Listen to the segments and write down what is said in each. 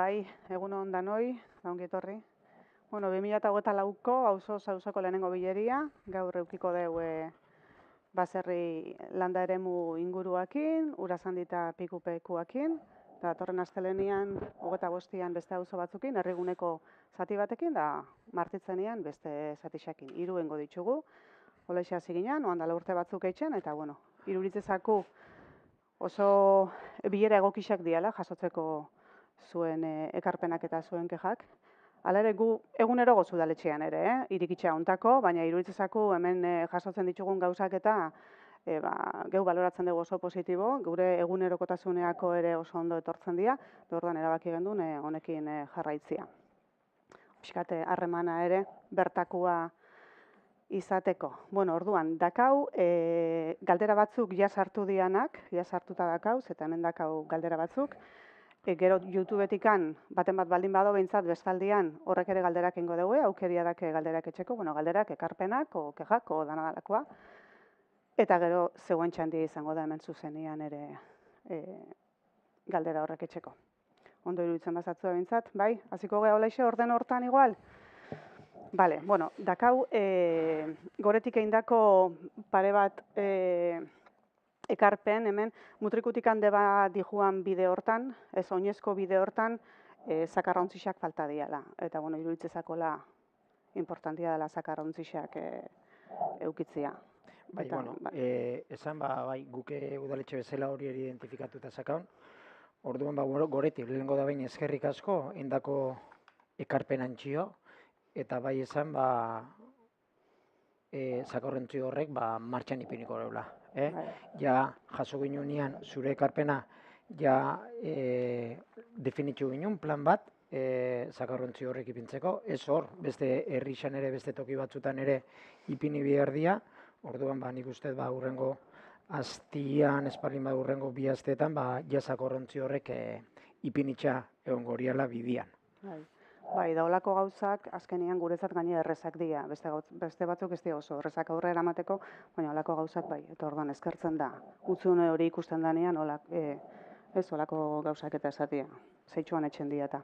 Bai, egun on danoi, ongi etorri. Bueno, 2024ko auzoko lehenengo bileria, gaur edukiko dugu baserri landa eremu inguruakin, Urasandi eta Pikupekuakin, eta datorren astelehenean 25an beste auzo batzukin, herriguneko zati batekin, da Martitzenean beste zatixakin. 3 egingo ditugu. Holaxe hasi ginen, oandala urte batzuk eitzen, eta bueno, iruritzezaku oso bilera egokixak diala jasotzeko zuen ekarpenak eta zuen kexak. Hala ere, gu egunero gozu udaletxean ere, irikitxea ontako, baina iruritzezaku hemen jasotzen ditugun gauzak eta geu baloratzen dugu oso positibo, gure egunerokotasuneako ere oso ondo etortzen dira, orduan erabaki gendun honekin jarraitzia. Piskate harremana ere bertakua izateko. Bueno, orduan, dakau, galdera batzuk ja sartu dianak, ja sartuta dakauz, eta hemen dakau galdera batzuk. Gero YouTubetikan baten bat baldin bado behintzat bestaldian horrek ere galderak ingo dugu, aukeria dake galderak etxeko, bueno, galderak ekarpenak, o kexak, o danadalakoa. Eta gero zegoen txandia izango da hemen zuzenian ere galdera horrek etxeko. Ondo iruditzen bazatzu behintzat, bai? Hasiko gea holaixe orden hortan igual? Bale, bueno, dakau, goretik eindako pare bat ekarpen, hemen mutrikutik hande bat dijuan bide hortan, ez oinezko bide hortan, zakarrontzixak falta diala. Eta, bueno, iruditzezakola importantia dela zakarrontzixak eukitzia. Bai, Eta, bueno, esan bai, guke udaletxe bezala hori identifikatuta zakaun. Orduan, goretik, lehenengo da behin eskerrik asko, indako ekarpen antxio, eta bai esan, zakarrontzi horrek, martxan ipiniko deula. Ja, jaso ginean zure ekarpena, ja definitzu ginen plan bat, zakarrontzi horrek ipintzeko. Ez hor, beste herrixan ere, beste toki batzutan ere ipini behar dia. Orduan, nik uste, hurrengo astian, espaldin hurrengo bi asteetan, ja zakarrontzi horrek ipinitza egon goriala bidian. Bai, da olako gauzak azkenean guretzat gaine errezak dira. Beste batzuk ez dira oso errezak aurre eramateko, baina olako gauzak bai. Eta orduan eskertzen da. Utzune hori ikusten danean, olako gauzak eta esatia. Zeitsuan etxen dira eta.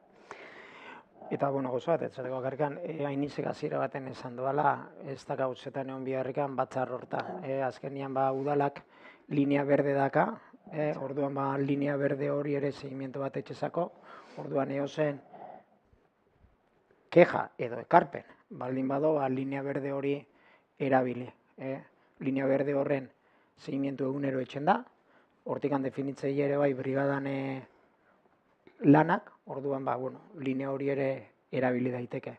Eta, bueno, gozo bat, etzateko akarrikan, hainizek hasiera baten esan doala, ez da gauzetan egon biharrikan batzar horta. Azkenean, udalak linea berde daka, orduan, linea berde hori ere segimiento bat etxezako, orduan zen keja edo ekarpen, baldin bado, linea berde hori erabili. Linea berde horren segimiento egunero etxen da, hortikan definitzei ere bai brigadan lanak, orduan, linea hori ere erabili daiteke.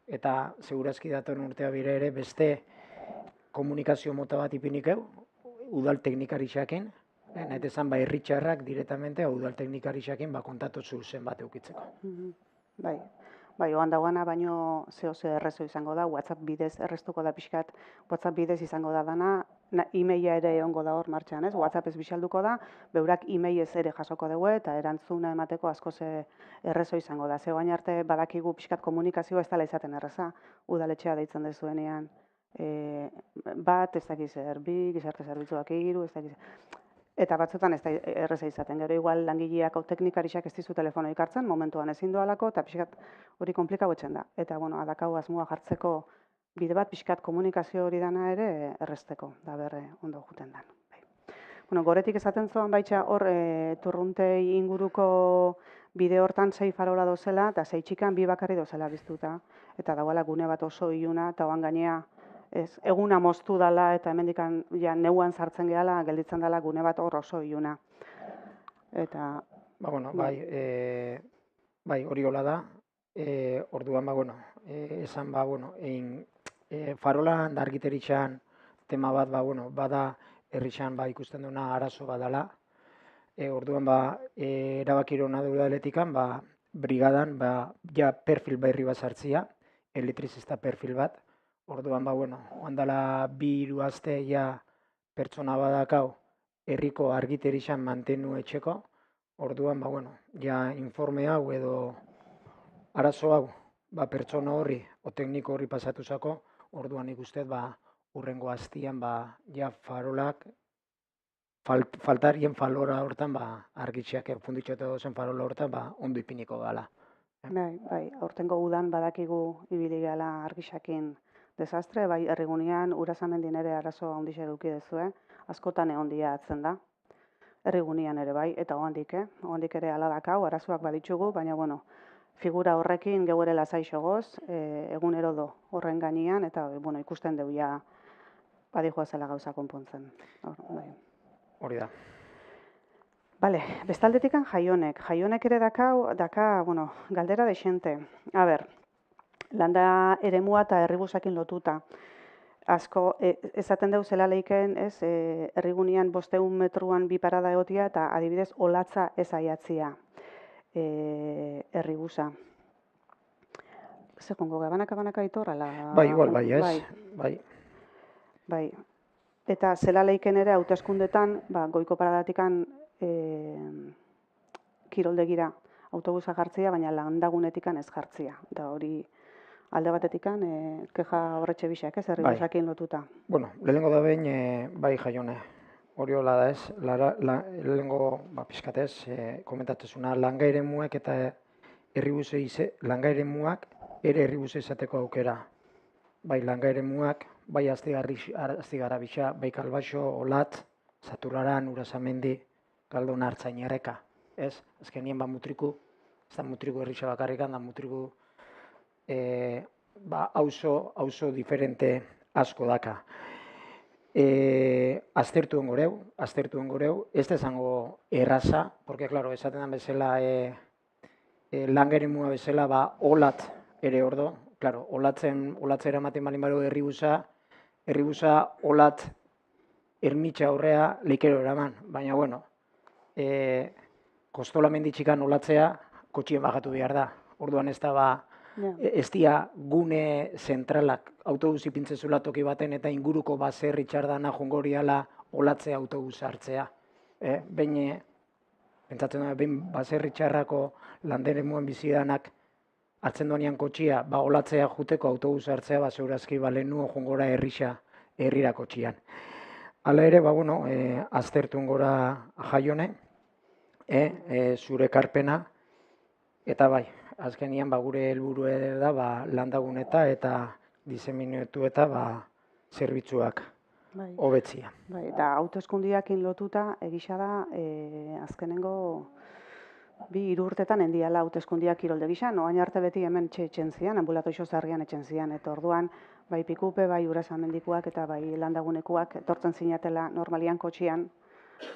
Eta, segurazki datorren urtea bire ere, beste komunikazio mota bat ipinik udal teknikarixakin, nahet esan, herritxarrak direktamente, udal teknikarixakin, kontatu zuzen bat eukitzeko. Bai, oan dagoena baino zehose errezo izango da, WhatsApp bidez erreztuko da pixkat, WhatsApp bidez izango da dana, e-maila ere egongo da hor martxan, ez? WhatsApp ez bixalduko da, beurak e-mailez ere jasoko dugu eta erantzuna emateko askoz errezo izango da. Ze bain arte badakigu pixkat komunikazioa ez dela izaten erreza, udaletxea deitzen dezuenean, bat, ez dakiz bi, gizarte zerbitzuak 3, ez dakiz. Eta batzutan ez da erreza izaten, gero igual langileak teknikarixak ez dizu telefonoik hartzen, momentuan ezin doalako, eta pixkat hori komplikagoetzen da. Eta, adakau asmoa jartzeko bide bat, pixkat komunikazio hori dana ere errezteko, da berre ondo juten dan. Goretik esaten zoan baitxa hor turruntei inguruko bide hortan 6 farola dozela, eta 6 txikan 2 bakarri dozela biztuta. Eta dagoela gune bat oso iluna, eta oan gainea, eguna moztu dela eta hemendikan neuan sartzen gehala, gelditzen dela gune bat hor oso iluna. Eta... Bai, hori hola da. Orduan, esan, farolan argiteritxan tema bat, bada herrixan ikusten duena arazo badala. Orduan, erabakiro hona udaletikan, brigadan, ja perfil berri bat sartzia, elektrizista perfil bat. Orduan, oandala 2-3 aste ja pertsona badakau herriko argiterixan mantenu etxeko. Orduan, ja informe hau edo arazo hau, pertsona horri o tekniko horri pasatu zako, orduan ikustez, hurrengo astian, ja farolak faltarien falora hortan, argitxeak funditxote zen farola hortan, ondo ipiniko gala. Bai, aurtengo udan badakigu ibili gala argixakin desastre, bai, herrigunean Urasamendin ere arazo handixe eduki dezue, askotan egondia atzen da. Herrigunean ere bai, eta ohandik ere hala dakau, arazoak baditzugu, baina bueno, figura horrekin geu ere lasai xogoz, egunero do horren gainean, eta bueno, ikusten dugu ja badijoa zela gauza konpontzen. Bai. Hori da. Bale, bestaldetikan Jaionek. Jaionek ere daka, bueno, galdera dexente. A ber, landa eremua eta herribusakin lotuta. Asko, esaten deu zela leiken, ez, herrigunean 500 metruan bi parada egotia eta adibidez olatza ez aiatzia herribusa. Segongo, banaka itorrala. Bai, igual, bai, ez? Bai. Eta zela leiken ere hauteskundetan, goiko paradatikan kiroldegira autobusa jartzia, baina landagunetikan ez jartzia. Eta hori alde batetikan, keja horretxe bixak, ez, herribusakin lotuta. Bueno, lehenengo da behin, bai Jaione, hori hola da ez, lehenengo, pixkatez, komentatzezuna, langa eremuak eta langa eremuak ere herribuse izateko aukera. Bai langa eremuak, bai Astigarrabixa, bai Kalbaxo, Olatz, Zaturaran, Urasamendi, Galdon Artzainarreka, ez? Azkenien mutriku, ez da mutriku herrixa bakarrikan, da mutriku auzo diferente asko daka. Aztertu engoreu, ez da izango erraza, porque, claro, esaten da bezala langa eremua bezala, Olatz ere ordo, claro, Olatz eramaten balin baro herribusa Olatz ermitxa aurrea leikero eraman, baina, bueno, Kostolamendi-txikan olatzea kotxien bajatu behar da. Orduan ez da ez dia gune zentralak autobus ipintzezula toki baten eta inguruko baserri txardana jongoriala olatzea autobus hartzea. Behin, pentsatzen da, behin baserri txarrako landeremuen bizidanak hartzen duanean kotxia, olatzea juteko autobus hartzea, zeurazki lehenuo jongora herrira kotxian. Hala ere, aztertu engora Jaione, zure ekarpena, eta bai, azkenian gure helburu da landaguneta eta diseminuetu eta zerbitzuak hobetzia. Bai, eta hauteskundiakin lotuta egisa da azkenengo 2-3 urtetan endiala hauteskundiak kirolde gisa, oain arte beti hemen etxen zian, ambulatoixo zarrian etxen zian, eta orduan bai Pikupe, bai Urasamendikoak eta bai landagunekuak etortzen zinatela normalian kotxian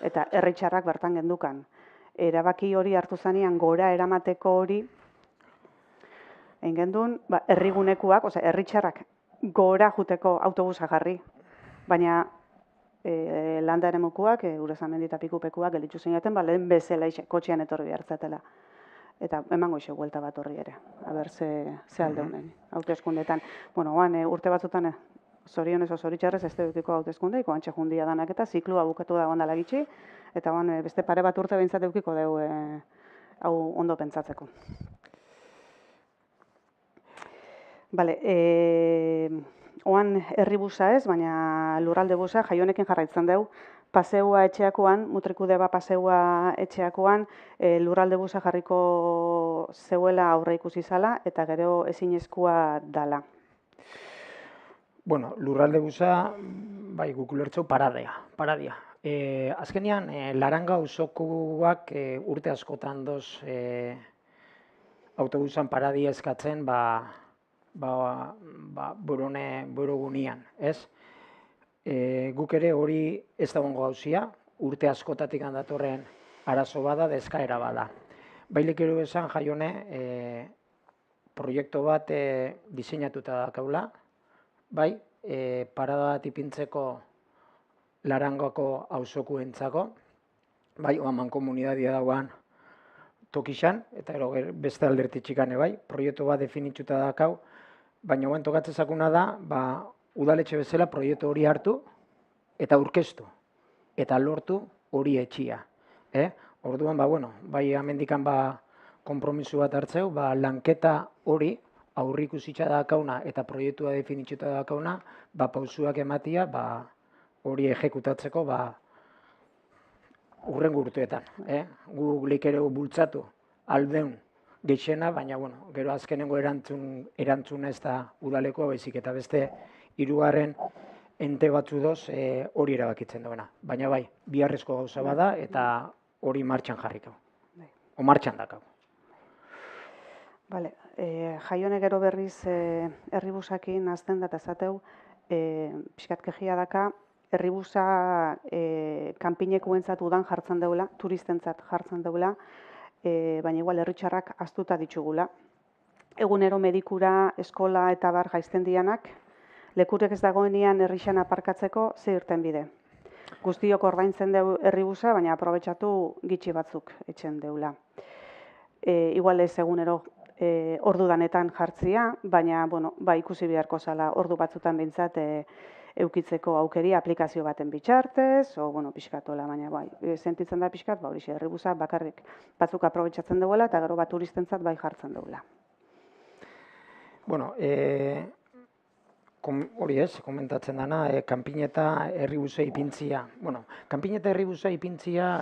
eta herritxarrak bertan gendukan. Erabaki hori hartu zanean gora eramateko hori, egin gendun, herrigunekuak, herritxarrak gora juteko autobusa jarri, baina landa eremukoak, Urasamendi eta Pikupekuak gelditu zinaten, lehen bezala kotxean etorri behartzatela. Eta emango iso buelta bat horri ere, haber ze alde honen, hauteskundetan. Bueno, urte batzutan, zorionez zoritxarrez ez dukiko hauteskundeik, oantxe jundia danak eta ziklua bukatu da gondala gitxi, eta beste pare bat urte behintzat eukiko dugu hau ondo pentsatzeko. Bale, oan herribusa ez, baina lurralde busa, Jaionekin jarraitzen dugu, paseua etxeakoan, mutriku deba paseua etxeakoan, lurralde busa jarriko zeuela aurre ikusi zala, eta gero ezinezkoa dala. Bueno, lurralde busa, bai, guk ulertzeu paradia. Azkenean, Laranga auzokoak urte askotan doz autobusan paradia eskatzen, borogunian, ez? Guk ere hori ez dagoengo gauzia, urte askotatik handatorren arazo bada, eskaera bada. Bailek ero esan Jaione, proiektu bat diseinatuta dakaula, bai, parada bat ipintzeko Larangako auzokuentzako, bai, oaman komunidadia dagoan tokixan, eta beste alderti txikane bai, proiektu bat definituta dakau, baina oan tokatzezakuna da, udaletxe bezala proiektu hori hartu eta aurkeztu, eta lortu hori etxia. Orduan, bai amendikan konpromisu bat hartzeu, lanketa hori aurrikusitza dakauna eta proiektua definituta dakauna, pausuak ematia, hori ejekutatzeko, urrengo urteetan. Gu ere bultzatu aldeun geixena, baina bueno, gero azkenengo erantzuna ez da udalekoa, baizik eta beste hirugarren ente batzu doz hori erabakitzen duena. Baina bai, biharrezko gauza bada eta hori martxan jarriko. O martxan dakau. Bale, Jaione gero berriz herribusakin azten da eta esateu, pixkat kejia daka, herribusa kanpinekuentzat udan jartzen deula, turistentzat jartzen deula, baina igual herritxarrak astuta ditugula. Egunero medikura, eskola eta bar jaizten dianak, lekurek ez dagoenean herrixan aparkatzeko ze irten bide. Guztiok ordaintzen deu herribusa, baina aprobetxatu gitxi batzuk etxen deula. Igual ez egunero ordu danetan jartzia, baina bueno, ikusi beharko zala ordu batzutan behintzat eukitzeko aukeri aplikazio baten bitxartez, o bueno, pixkatola, baina sentitzen da pixkat, horixe herribusa bakarrik batzuk aprobetxatzen duela eta gero bat turistentzat jartzen duela. Bueno, hori ez, komentatzen dana, kanpineta herribusa ipintzia. Bueno, kanpineta herribusa ipintzia,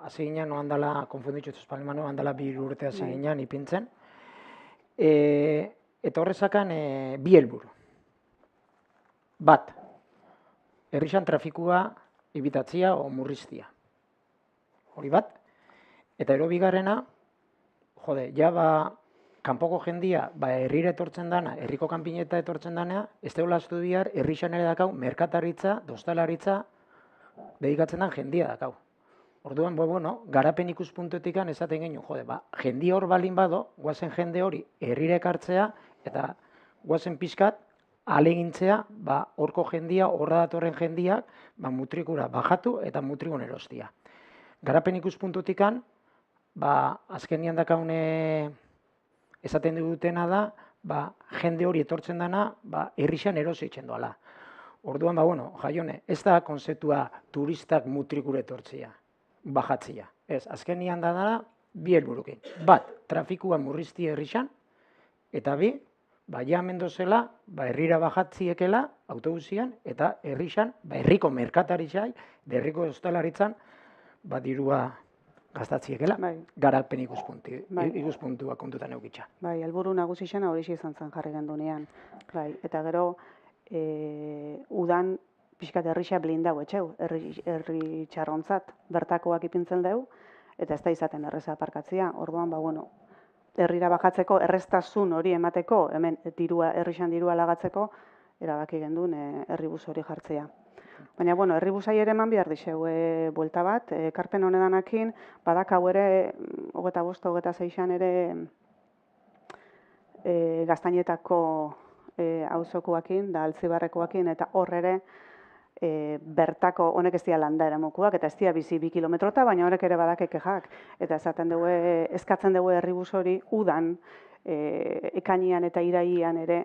hasi ginen, noan dela, konfunditzu espalima, noan dela 2 urte hasi ginen ipintzen. Eta horrezakan bi helburu. Bat, herrixan trafikua ibitatzia o murriztia. Hori bat. Eta ero bigarrena, kanpoko jendia, herrira etortzen dana, herriko kanpineta etortzen dana, ez deula estudiar, herrixan ere dakau, merkataritza, dostalaritza, dedikatzen dan jendia dakau. Orduan, bueno, garapen ikuspuntutik esaten genuen, jendia hor balin bado, guazen jende hori herrira ekartzea, eta guazen pixkat, alegintzea, horko jendia, horra datorren jendiak, mutrikura bajatu eta mutrigun erostia. Garapen ikuspuntutik azkenian dakaune esaten dutena da, jende hori etortzen dana, herrixan erositzen doala. Orduan, bueno, Jaione, ez da konzeptua turistak mutrikure etortzia, bajatzia. Ez, azkenian da bi helburukin. Bat, trafikua murrizti herrixan, eta bi, ja mendozela, herrira bajatziekela, autobusian, eta herrixan, herriko merkataritzai, herriko ostalaritzan, dirua gastatziekela, garapen ikuspuntua kontutan eukitza. Helburu nagusi xena hori izan zen jarri gendunean. Eta gero, udan pixkat herrixa blindau etxeu, herri txarrontzat, bertakoak ipintzen deu, eta ez da izaten erreza aparkatzia. Orduan, herrira bajatzeko, erreztasun hori emateko, hemen herrixan dirua lagatzeko, erabaki gendun herribus hori jartzea. Baina, herribusai ere eman behar dixeu buelta bat, ekarpen honedanakin, badakau ere, 25-26an ere gaztainetako auzokoakin, da altzibarrekoakin, eta hor ere bertako, honek ez dira landa eramukuak, eta ez dira bizi 2 kilometrota, baina horrek ere badakekejak. Eta eskatzen dugu herribus hori udan, ekainian eta iraian ere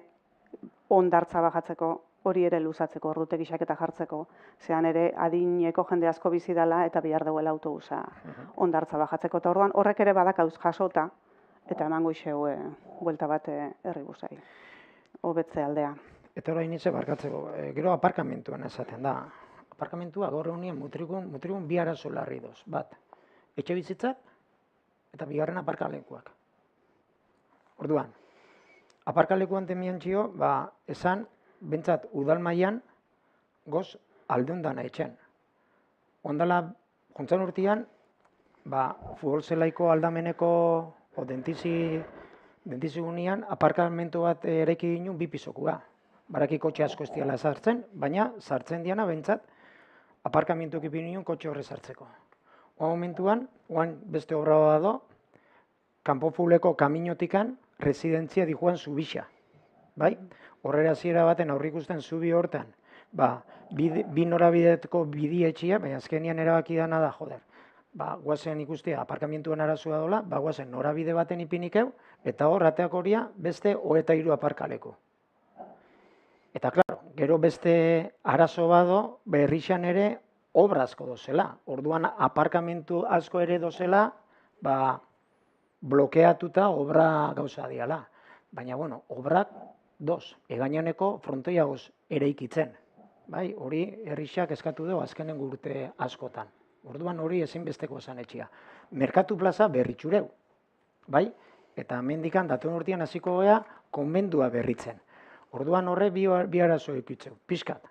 ondartza bajatzeko, hori ere luzatzeko, ordutegiak eta jartzeko. Zean ere adineko jende asko bizi dela eta bihar duela autobusa ondartza bajatzeko. Eta orduan horrek ere badakauz jasota eta emango iseu buelta bat herribusai. Hobetze aldea. Eta orain itse barkatzeko, gero aparkamentuan esaten da. Aparkamentua gaur egunien mutrigun bi arazo larri doz. Bat, etxe bizitzak eta bigarren aparkalekuak. Orduan, aparkalekuan temian txio, esan, bentsat udal mailan goz aldeundana etxen. Ondala, jontzan urtean, futbol zelaiko aldameneko o dentizi gunean aparkamentu bat eraiki ginen 2 pisokua. Baraki kotxe asko ez diala sartzen, baina sartzen diana bentsat aparkamentu ipin ginen kotxe horre sartzeko. Oa momentuan, beste obra bado, kanpo fuleko kaminotikan residentzia dijuan zubixa. Horrera ziera baten aurrik usten zubi hortan, bi norabideteko bidietxia, baina azkenian erabaki dana da, guazen ikustea aparkamentuan arazoa dola, guazen norabide baten ipinikeu, eta hor, ateak horia beste 23 aparkaleko. Eta, klaro, gero beste arazo bado, berrixan ere obra asko dozela. Orduan, aparkamentu asko ere dozela, blokeatuta obra gauza diala. Baina, obrak egainaneko frontoiagoz ere ikitzen. Hori herrixak eskatu dugu azkenen urte askotan. Orduan hori ezinbesteko esan etxia. Merkatu plaza berritxureu, bai? Eta hemendikan datorren urtean hasiko gea konbendua berritzen. Orduan horre bi arazo ekitzeu. Pixkat,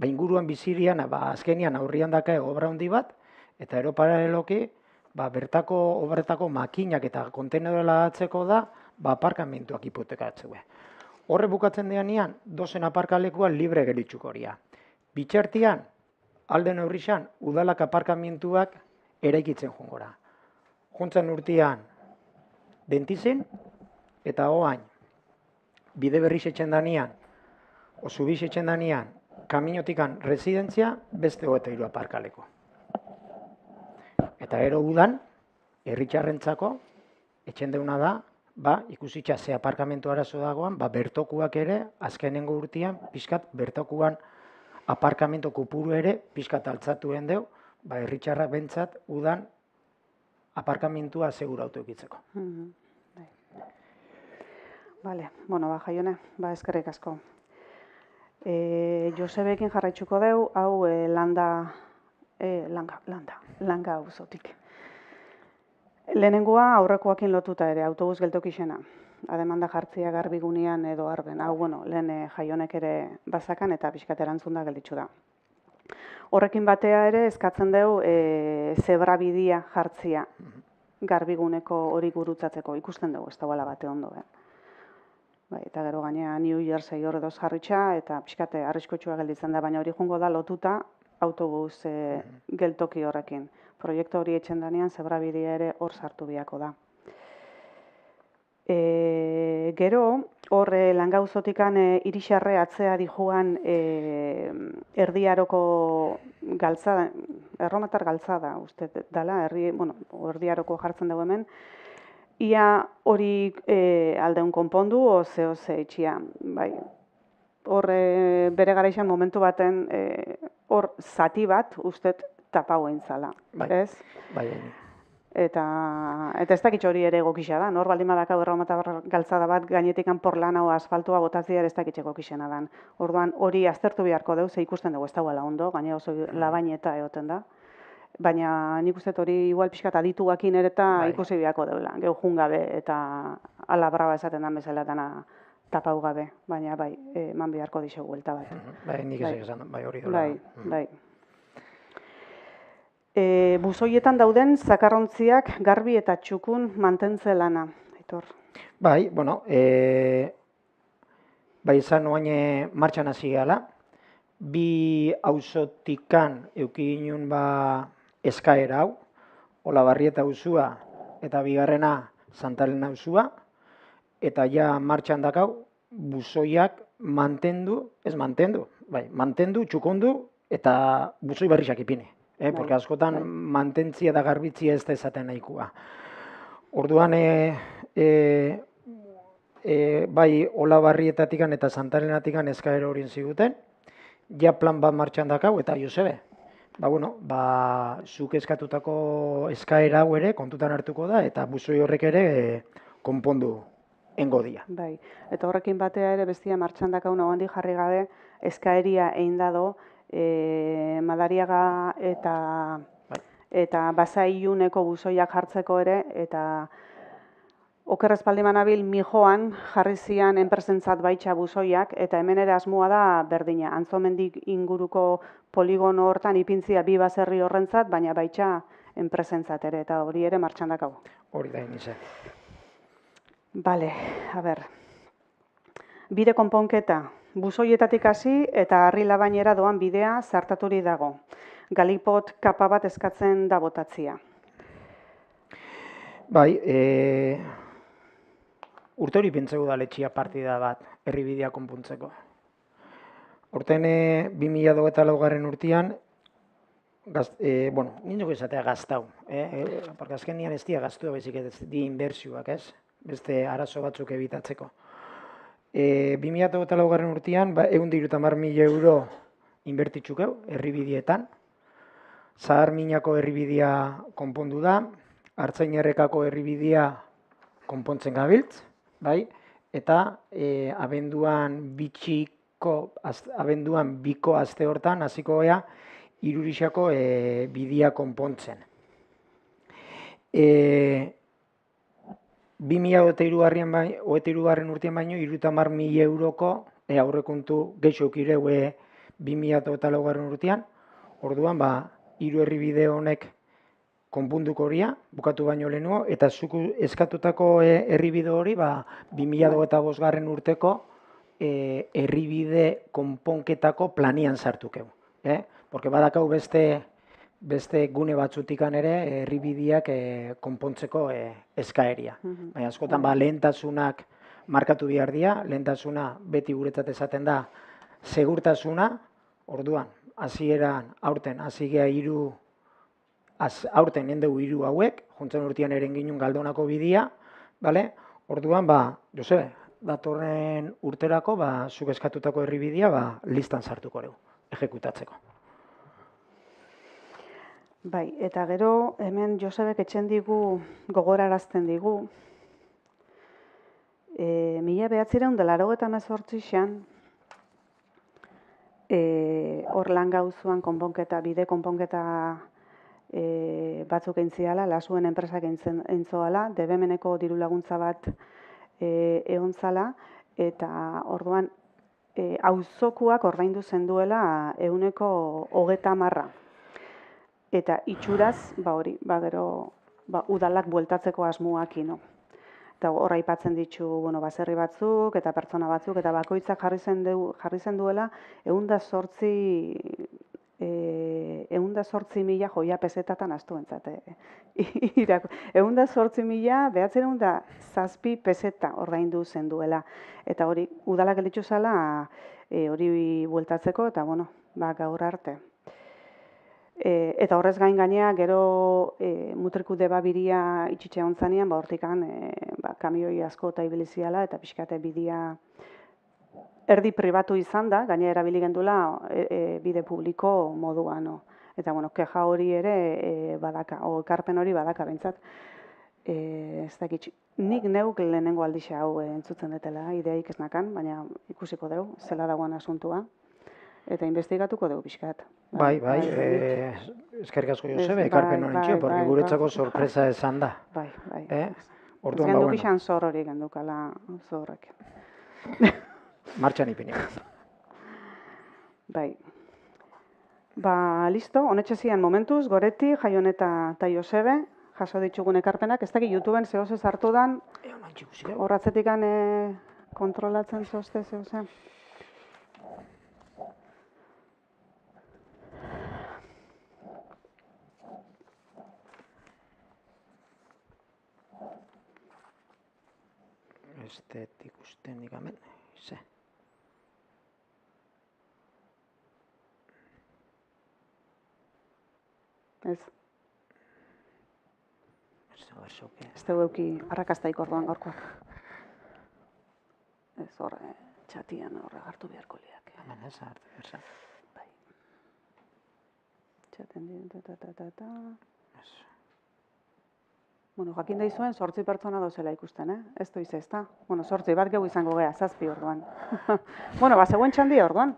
inguruan bizirian, azkenian aurrian daka obra handi bat, eta ero paraleloki, bertako obretako makinak eta kontenedora atzeko da, aparkamentuak hipotekatzeu. Horre bukatzen deanean, dozen aparkalekua libre geritxuko horia. Bitxartian, alde neurrixan, udalak aparkamentuak eraikitzen jongora. Juntzan urtean, dentizen, eta oain, bide berri setzen danean, zubi setzen danean, kaminotikan residentzia, beste 23 aparkaleko. Eta ero udan, herritxarrentzako, etxen deuna da, ikusitza ze aparkamentu arazo dagoan, bertokuak ere, azkenengo urtean, pixkat, bertokuan aparkamentu kopuru ere, pixkat altzatuen deu, herritxarrak bentsat, udan, aparkamentua segurautu ekitzeko. Bale, Jaione, eskerrik asko. Josebekin jarraitzuko deu, hau langa auzotik. Lehenengoa aurrekoakin lotuta ere, autobus geltokixena. Ademanda jartzia garbigunean edo arben. Hau, lehen Jaionek ere bazakan eta pixkat erantzun da gelditzu da. Horrekin batea ere eskatzen deu zebrabidia jartzia garbiguneko hori gurutzatzeko. Ikusten dugu, ez dagoela bate ondo. Eta gero gainea New Jersey hor edoz jarritxa eta pixkate arriskotxua gelditzen da, baina hori jungo da lotuta autobus geltoki horrekin. Proiektu hori etxen danean zebrabidea ere hor sartu biako da. Gero, hor langauzotikan irixarre atzea dijoan erdiaroko galtzada, erromatar galtzada, uste dela, erdiaroko jartzen dugu hemen, ia hori aldeun konpondu, oze etxia. Hor bere garaixan momentu baten hor zati bat ustet tapau eintzala, ez? Eta ez dakit hori ere egokixea da, nor baldin badakau erromatar galtzada bat gainetikan porlana o asfaltua botazia ere ez dakit egokixena dan. Orduan hori aztertu beharko deu, ze ikusten dugu ez dagoela ondo, gaina oso labaineta egoten da. Baina nik uste hori igual pixkat adituakin ere eta ikusi beharko deula. Geu jungabe eta ala braba esaten dan bezala dana tapau gabe, baina eman beharko dixegu buelta bat. Nik ez esan, hori dola. Buzoietan dauden zakarrontziak garbi eta txukun mantentze lana. Izan oain martxan hasi gala, bi auzotikan eukin eskaera hau, Olabarrieta auzua eta bigarrena Santalena auzua, eta ja martxan dakau, buzoiak mantendu, txukondu, eta buzoi berrizak ipine. Porque askotan mantentzia da garbitzia ez da esaten nahikoa. Orduan, Olabarrietatikan eta Santalenatikan eskaera horien ziguten, ja plan bat martxan dakau, eta Josebe, zuk eskatutako eskaera hau ere kontutan hartuko da, eta buzoi horrek ere konpondu engo dia. Eta horrekin batea ere bestia martxan dakau nagoandi jarri gabe eskaeria egin dado Madariaga eta Basaiuneko buzoiak jartzeko ere, eta okerrez baldimanabil Mijoan jarri zian enpresentzat baitxa buzoiak, eta hemen ere asmoa da berdina. Antzomendik inguruko poligono hortan ipintzia bi baserri horrentzat, baina baitxa enpresentzat ere, eta hori ere martxan dakau. Hori da inize. Bale, bide konponketa, buzoietatik hasi eta harri labainera doan bidea zartaturi dago. Galipot kapa bat eskatzen da botatzia. Urte hori pentsegu da letxia partida bat, herribidea konpuntzeko. Horten 2024 urtean, nindoko izatea gaztau. Porque azken nian ez dia gaztua bezik ez di inbertsioak, ez? Beste arazo batzuk ebitatzeko. 2024 urtean, 130.000 euro inbertitxukeu, herribidietan. Zahar minako herribidea konpondu da, Artzainerrekako herribidea konpontzen gabiltz, eta abenduan biko aste hortan hasiko gea Irurixako bidia konpontzen. 2023 urtean baino, 30.000 euroko aurrekontu gehixok ireu 2024 urtean, orduan, hiru herribide honek konpunduko horia, bukatu baino lehenuo, eta zuku eskatutako herribide hori, 2025 urteko herribide konponketako planian sartukeu. Porque badakau beste gune batzutikan ere herribideak konpontzeko eskaeria. Baina askotan lehentasunak markatu behar dira, lehentasuna beti guretzat esaten da segurtasuna, orduan, hasieran aurten hasi gea aurten endegu 3 hauek, jontzen urtean eren ginun Galdonako bidia, orduan, Josebe, datorren urterako, zuk eskatutako herribidia, listan sartuko dugu, ejekutatzeko. Bai, eta gero hemen Josebek etxen digu, gogorarazten digu, 1988an, hor lan gauzuan konponketa, bide konponketa batzuk entziala, lasuen enpresak entzoala, debemeneko diru laguntza bat egon zala, eta orduan auzokuak ordaindu zenduela 130. Eta itxuraz, hori, gero udalak bueltatzeko asmoak ino. Eta hor aipatzen ditu, baserri batzuk eta pertsona batzuk, eta bakoitzak jarri zen duela 108.000 joia pesetatan astu entzate. 108.907 peseta ordaindu zen duela. Eta hori, udalak gelditu zala hori bueltatzeko, eta gaur arte. Eta horrez gainea, gero mutriku debabiria itxitxe ontzanean, hortikan kamioi asko eta ibiliziala, eta pixkate bidia erdi pribatu izan da, gaina erabili gendula bide publiko moduan. Eta, keja hori ere badaka, ekarpen hori badaka bentsat. Ez dakit, nik neuk lehenengo aldixe hau entzutzen detela, ideaik ez nakan, baina ikusiko dugu, zela dagoen asuntua. Eta investigatuko dugu pixkat. Bai, eskerrik asko Josebe, ekarpen honen txio, porque guretzako sorpresa esan da. Bai. Ez Orduan, izan zor hori gendukala zorrek. Martxan ipini. Bai. Listo, honetxe zian momentuz, Goretti, Jaion eta Josebe, jaso ditugun ekarpenak, ez dakit YouTubeen zehose sartu dan, horratzetikan kontrolatzen zehozte zehose. Ikusten dikamen, ze. Ez. Ez dugu euki arrakastaik orduan gaurkoak. Ez horre, txatian horre hartu beharko liak. Hemen ez, hartu. Bai. Txaten dira, jakin daizuen 8 pertsona dozela ikusten, Ez du ize, ez da? 8 bat gehu izango gea, 7 orduan. Zegoen txandi orduan.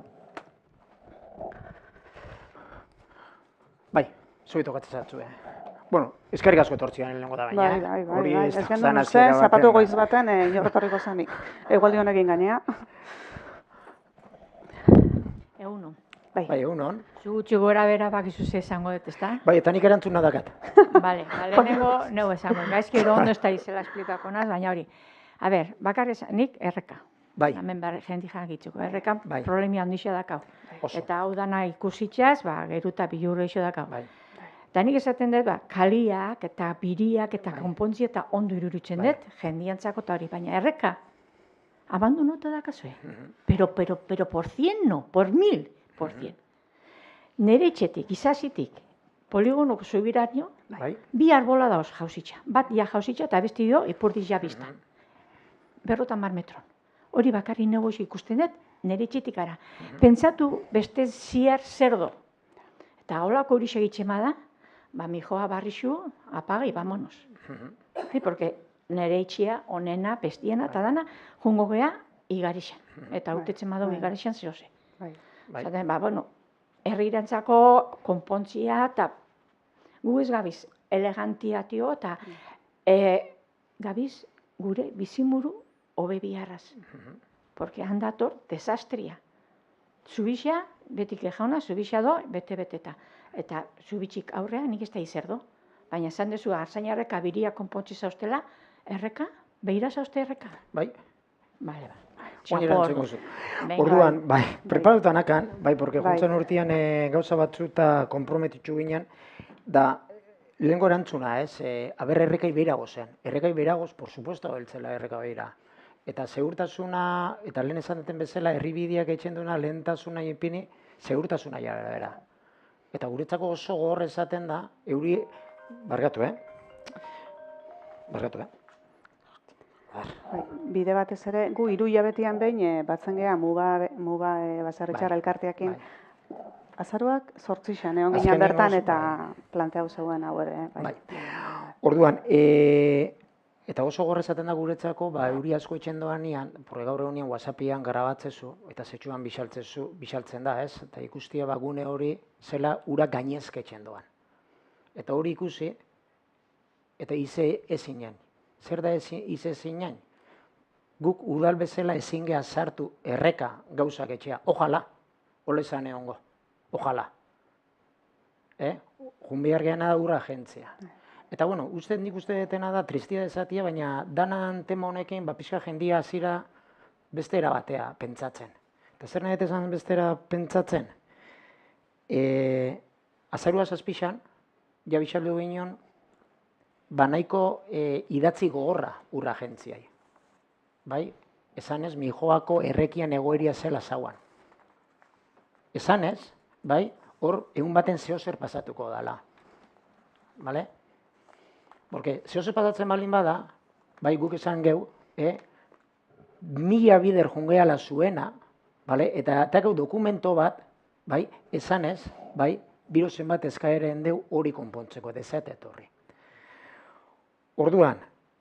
Bai, zubi tokatzen zartzu, eskerrik asko etortzian lehenengo da baina. Bai. Ez genuen uste, zapatu goiz baten inorretorriko zanik. Egualdi honekin gainea. Egunon. Bai, egunon. Zugutxu gora bera bakizu ze esango dut, ezta? Bai, eta nik erantzuna dakat. Bale, lehenengo esango. Gaizki ondo ez da izela esplikako naz, baina hori. A ber, bakarrez, nik erreka. Bai. Hemen jendi jakitzuko. Errekan Bai. problemi handixo dakau. Oso. Eta hau dana ikusitxaz, geruta bilurro iso dakau. Bai. Eta nik esaten dut, kaliak eta biriak eta konpontzi eta ondo iruritzen dut, jendiantzako eta hori, baina erreka, abandonota dakazue. Pero por 100 no, por 1000%. Nere etxetik, izasitik, poligonok zubiraino, bi arbola dauz jauzitxa. Bat ja jauzitxa eta besti dio ipurdiz ja biztan. 50 metron. Hori bakarri negozi ikusten dut, nere etxetik ara. Pentsatu beste ziar zerdo. Eta holako hori segitzema da, mi joa barrixu, apaga y vámonos. Porque nere etxea, onena, bestiena, eta dana, jungo gea, igarixan. Eta autetzen badu igarixan zehose. Zaten, herrirantzako konpontzia eta gu ez gabiz elegantia tio eta gabiz gure bizimuru hobe biharraz. Porque han dator desastria. Zubixia, betik jauna, zubixia do, bete-beteta. Eta zubitxik aurrea nik ez da izer do. Baina esan dezu, arzainarreka biria konpontzi zauztela, erreka? Behira zauzte erreka? Bai. Bale, Orduan, bai, preparatuta nakan, bai, porque juntzen urtean gauza batzuta komprometitzu ginen, da, lehenko erantzuna, ez, aber errekai behirago zen. Errekai behiragoz, por supuesto, beltzela erreka behira. Eta segurtasuna, eta lehen esan duten bezala, herribideak etxen duena lehentasuna ipini, segurtasuna jara bera. Eta guretzako oso gogor esaten da, euri, bargatu, Bide batez ere, gu 3 hilabetian behin batzen geha muga baserritxarra elkarteakin. Azaroak 8 egon ginen bertan eta planteau zegoen hau ere. Orduan, eta oso gogor esaten da guretzako, euri asko etxen doanean, porque gaur egunean WhatsAppian garabatzezu, eta zetxuan bixaltzen da, ez? Eta ikustia gune hori zela ura gainezke etxen doan. Eta hori ikusi, eta ize ezinen. Zer da ize ezinen? Guk udal bezala ezin geha sartu erreka gauzak etxea. Ojala, ole zan egongo. Ojala. Jun behar geana da ura agentzia. Eta, bueno, nik uste detena da tristia dezatia, baina danan tema honekin, pixka jendia hasiera bestera batea pentsatzen. Eta zer nahi esan bestera pentsatzen? Azarua zazpixan, jabixaldu ginen, nahiko idatzi gogorra ura agentziai. Bai, esanez, Mijoako errekian egoeria zela zauan. Esanez, bai, hor egun baten zehozer pasatuko dala. Bale? Porque zehozer pasatzen balin bada, bai, guk esan geu, 1000 bider jungeala zuena, bale? Eta atakau dokumento bat, bai, esanez, bai, birozen bat eskaeren deu hori konpontzeko, dezate etorri. Orduan,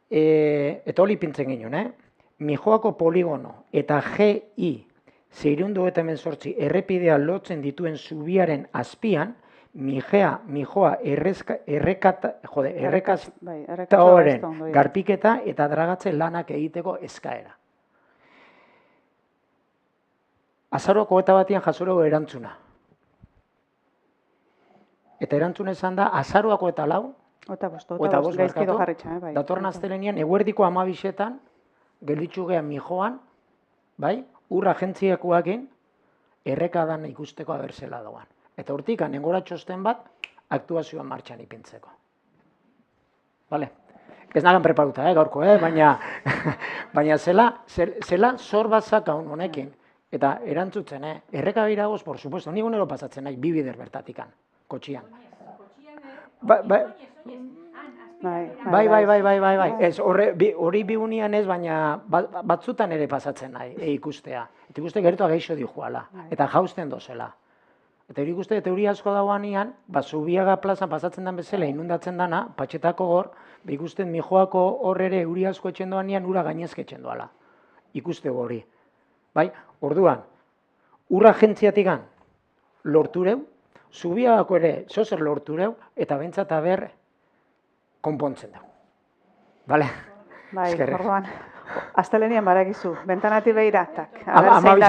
eta hori pintzen ginen, Mijoako poligono eta GI 618 errepidea lotzen dituen zubiaren azpian, Mijoa errekaztaoren garpiketa eta dragatze lanak egiteko eskaera. Azaroako eta batian jasoro erantzuna. Eta erantzuna esan da, azaroako eta 4, Ota bost, gaizkido jarritxa, bai. Datorren astelenean, eguerdiko 12etan, gelditzu gehan Mijoan, bai, ur agentziakoakin, errekadan ikusteko aberzela doan. Eta hortik, nengora txosten bat, aktuazioan martxan ipintzeko. Bale? Ez nagan preparuta, gaurko, baina zela zor bat zakaun honekin. Eta erantzutzen, erreka biragoz, por supuesto, ni gunero pasatzen nahi, 2 bider bertatikan, kotxian. Bai. Ez, hori bigunean ez, baina batzutan ere pasatzen nahi, ikustea. Eta ikuste gertua geixo dijuala, eta jausten dozela. Eta hori ikuste, teoria asko dauanean, Zubiaga plazan pasatzen den bezala, inundatzen dana, Patxetako gor, ikusten Mijoako hor ere euri asko etxen doanean, ura gainezke etxen doala. Ikuste hori. Bai, orduan, ur agentziatikan lortureu, Zubiagako ere zozer lortureu, eta bentsat aber konpontzen da. Bale? Bai, orduan, astelenian barakizu, bentanati behiratak.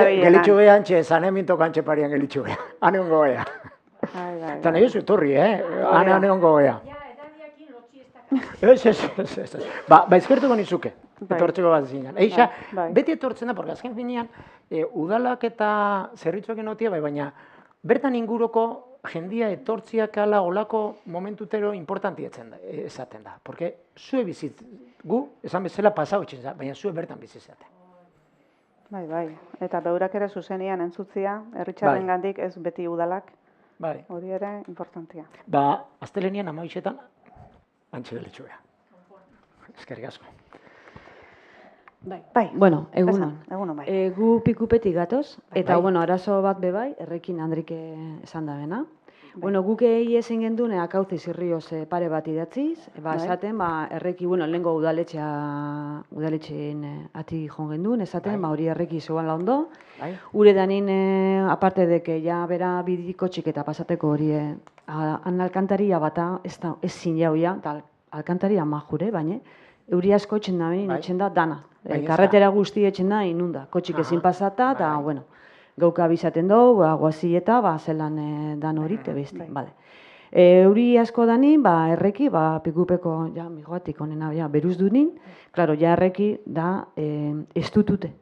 Gelitxu behan, zane mintok antxe parian gelitxu behan. Hane hongo beha. Eta nahi oso torri, hane hongo beha. Ez. Ba, ezkertuko nizuke, etortzeko bat zinan. Eixa, beti etortzen da, porque azken finean, udalak eta zerritzuak enotia, baina bertan inguruko jendia etortziak ala olako momentutero importanti esaten da. Porque zue bizit, gu, esan bezala pasau etxen da, baina zue bertan bizizaten. Bai. Eta beurak ere zuzenian entzutzia, herritxarren gandik ez beti udalak. Bai. Hori ere importantia. Ba, astelenian 12etan, antxe delitxuea. Eskerrik asko. Bai, bueno, egunon. Bai. Gu pikupetik gatoz, eta, bueno, arazo bat bebai, errekin Andrike esan da bena. Bueno, guk ezen gendun, akauze zirrioz pare bat idatziz, esaten, erreki, lehenko udaletxeen ati joan gendun, esaten, hori erreki zeuan la ondo. Ure danin, aparte deke, ja, bera bidiko txiketa pasateko hori, han alkantaria bata, ez zin jauia, alkantaria majure, baina, euri asko etxen da, etxen da, dana. Karretera guzti etxen da, inunda, kotxik ezin pasata, eta, bueno, gauka bizaten dugu, guazieta, zelan dan horik, beste, bale. Euri asko danin, erreki, pikupeko, ja, migoatik honena, beruz dunin, klaro, ja erreki da, ez dutute.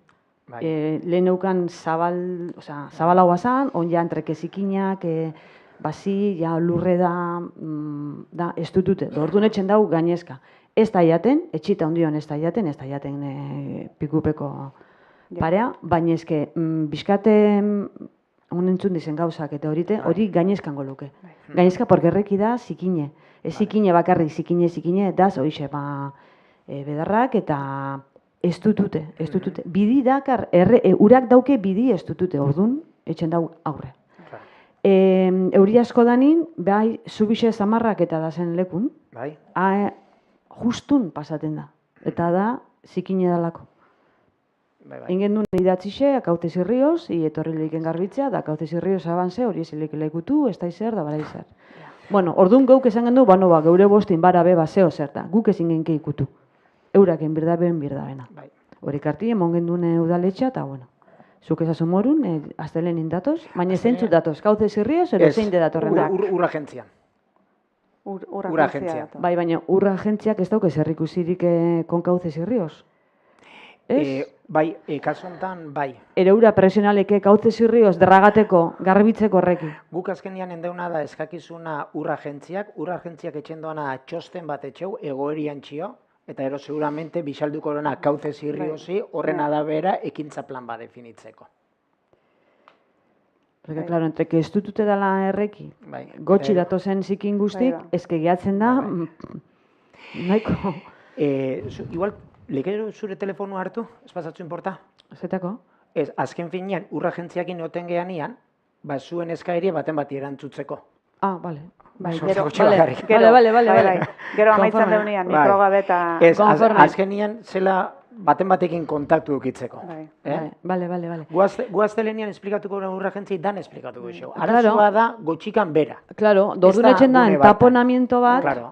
Lehen eukan zabalagoa zan, on ja entrekezikinak, basi, ja, lurre da, ez dutute. Orduan etxen dugu gainezka. Ez da jaten, etxita ondion ez da jaten pikupeko parea, baina ezke, bizkate honentzun dizen gauzak eta hori gainezkango luke. Gainezka, porque erreki da zikine. Ez zikine bakarrik, zikine, da zoixe, bedarrak eta ez dutute. Bidi dakar, urak dauke bidi ez dutute, orduan, etxen dau aurre. Euri asko danin, bai, zubixe zamarrak eta da zen lekun, justun pasaten da. Eta da, zikine dalako. Ingen duen idatzixe, akaute zirrioz, etorri lehiken garbitzea, da akaute zirrioz abanze, hori ezilik lehikutu, ez da izer, da bara izer. Bueno, orduan gauk esan gendu, geure bostin bara beba zeo zer da, guk ezin genke ikutu. Euraken birdabena. Hori karti, emon genduen udaletxa, eta bueno, zuk ezazu morun, aztelen indatoz, baina zeintzut datoz, kauze zirrioz, ero zein de datorren da. Urra agentzian. Urra agentzia. Bai, baina urra agentziak ez dauk ezer ikusirik konkauze zirrioz. Bai, kasu honetan, bai. Ereura presionaleke kauze zirrioz derragateko, garbitzeko horreki. Guk azkenian endeuna da eskakizuna urra agentziak etxen doana txosten bat etxeu, egoerian txio, eta ero seguramente bisalduko horrena kauze zirriozi horren arabera ekintza plan bat definitzeko. Porque, claro, entre que ez dutute dela erreki, gotxi datozen zikin guztik, ezke gehatzen da, nahiko. Igual, lekero zure telefonu hartu, ez pasatzu inporta? Zetako? Ez, azken finean, urra agentziakin noten geanian, zuen eskairi baten bati erantzutzeko. Ah, bale. Gero amaitzen deunean, mikrogabe eta... Ez, azkenian zela baten batekin kontaktu dukitzeko. Bale. Guaztelenian esplikatuko urra agentziai dan esplikatuko xo. Arazoa da gotxikan bera. Claro, dordun etxen da, entaponamiento bat. Claro.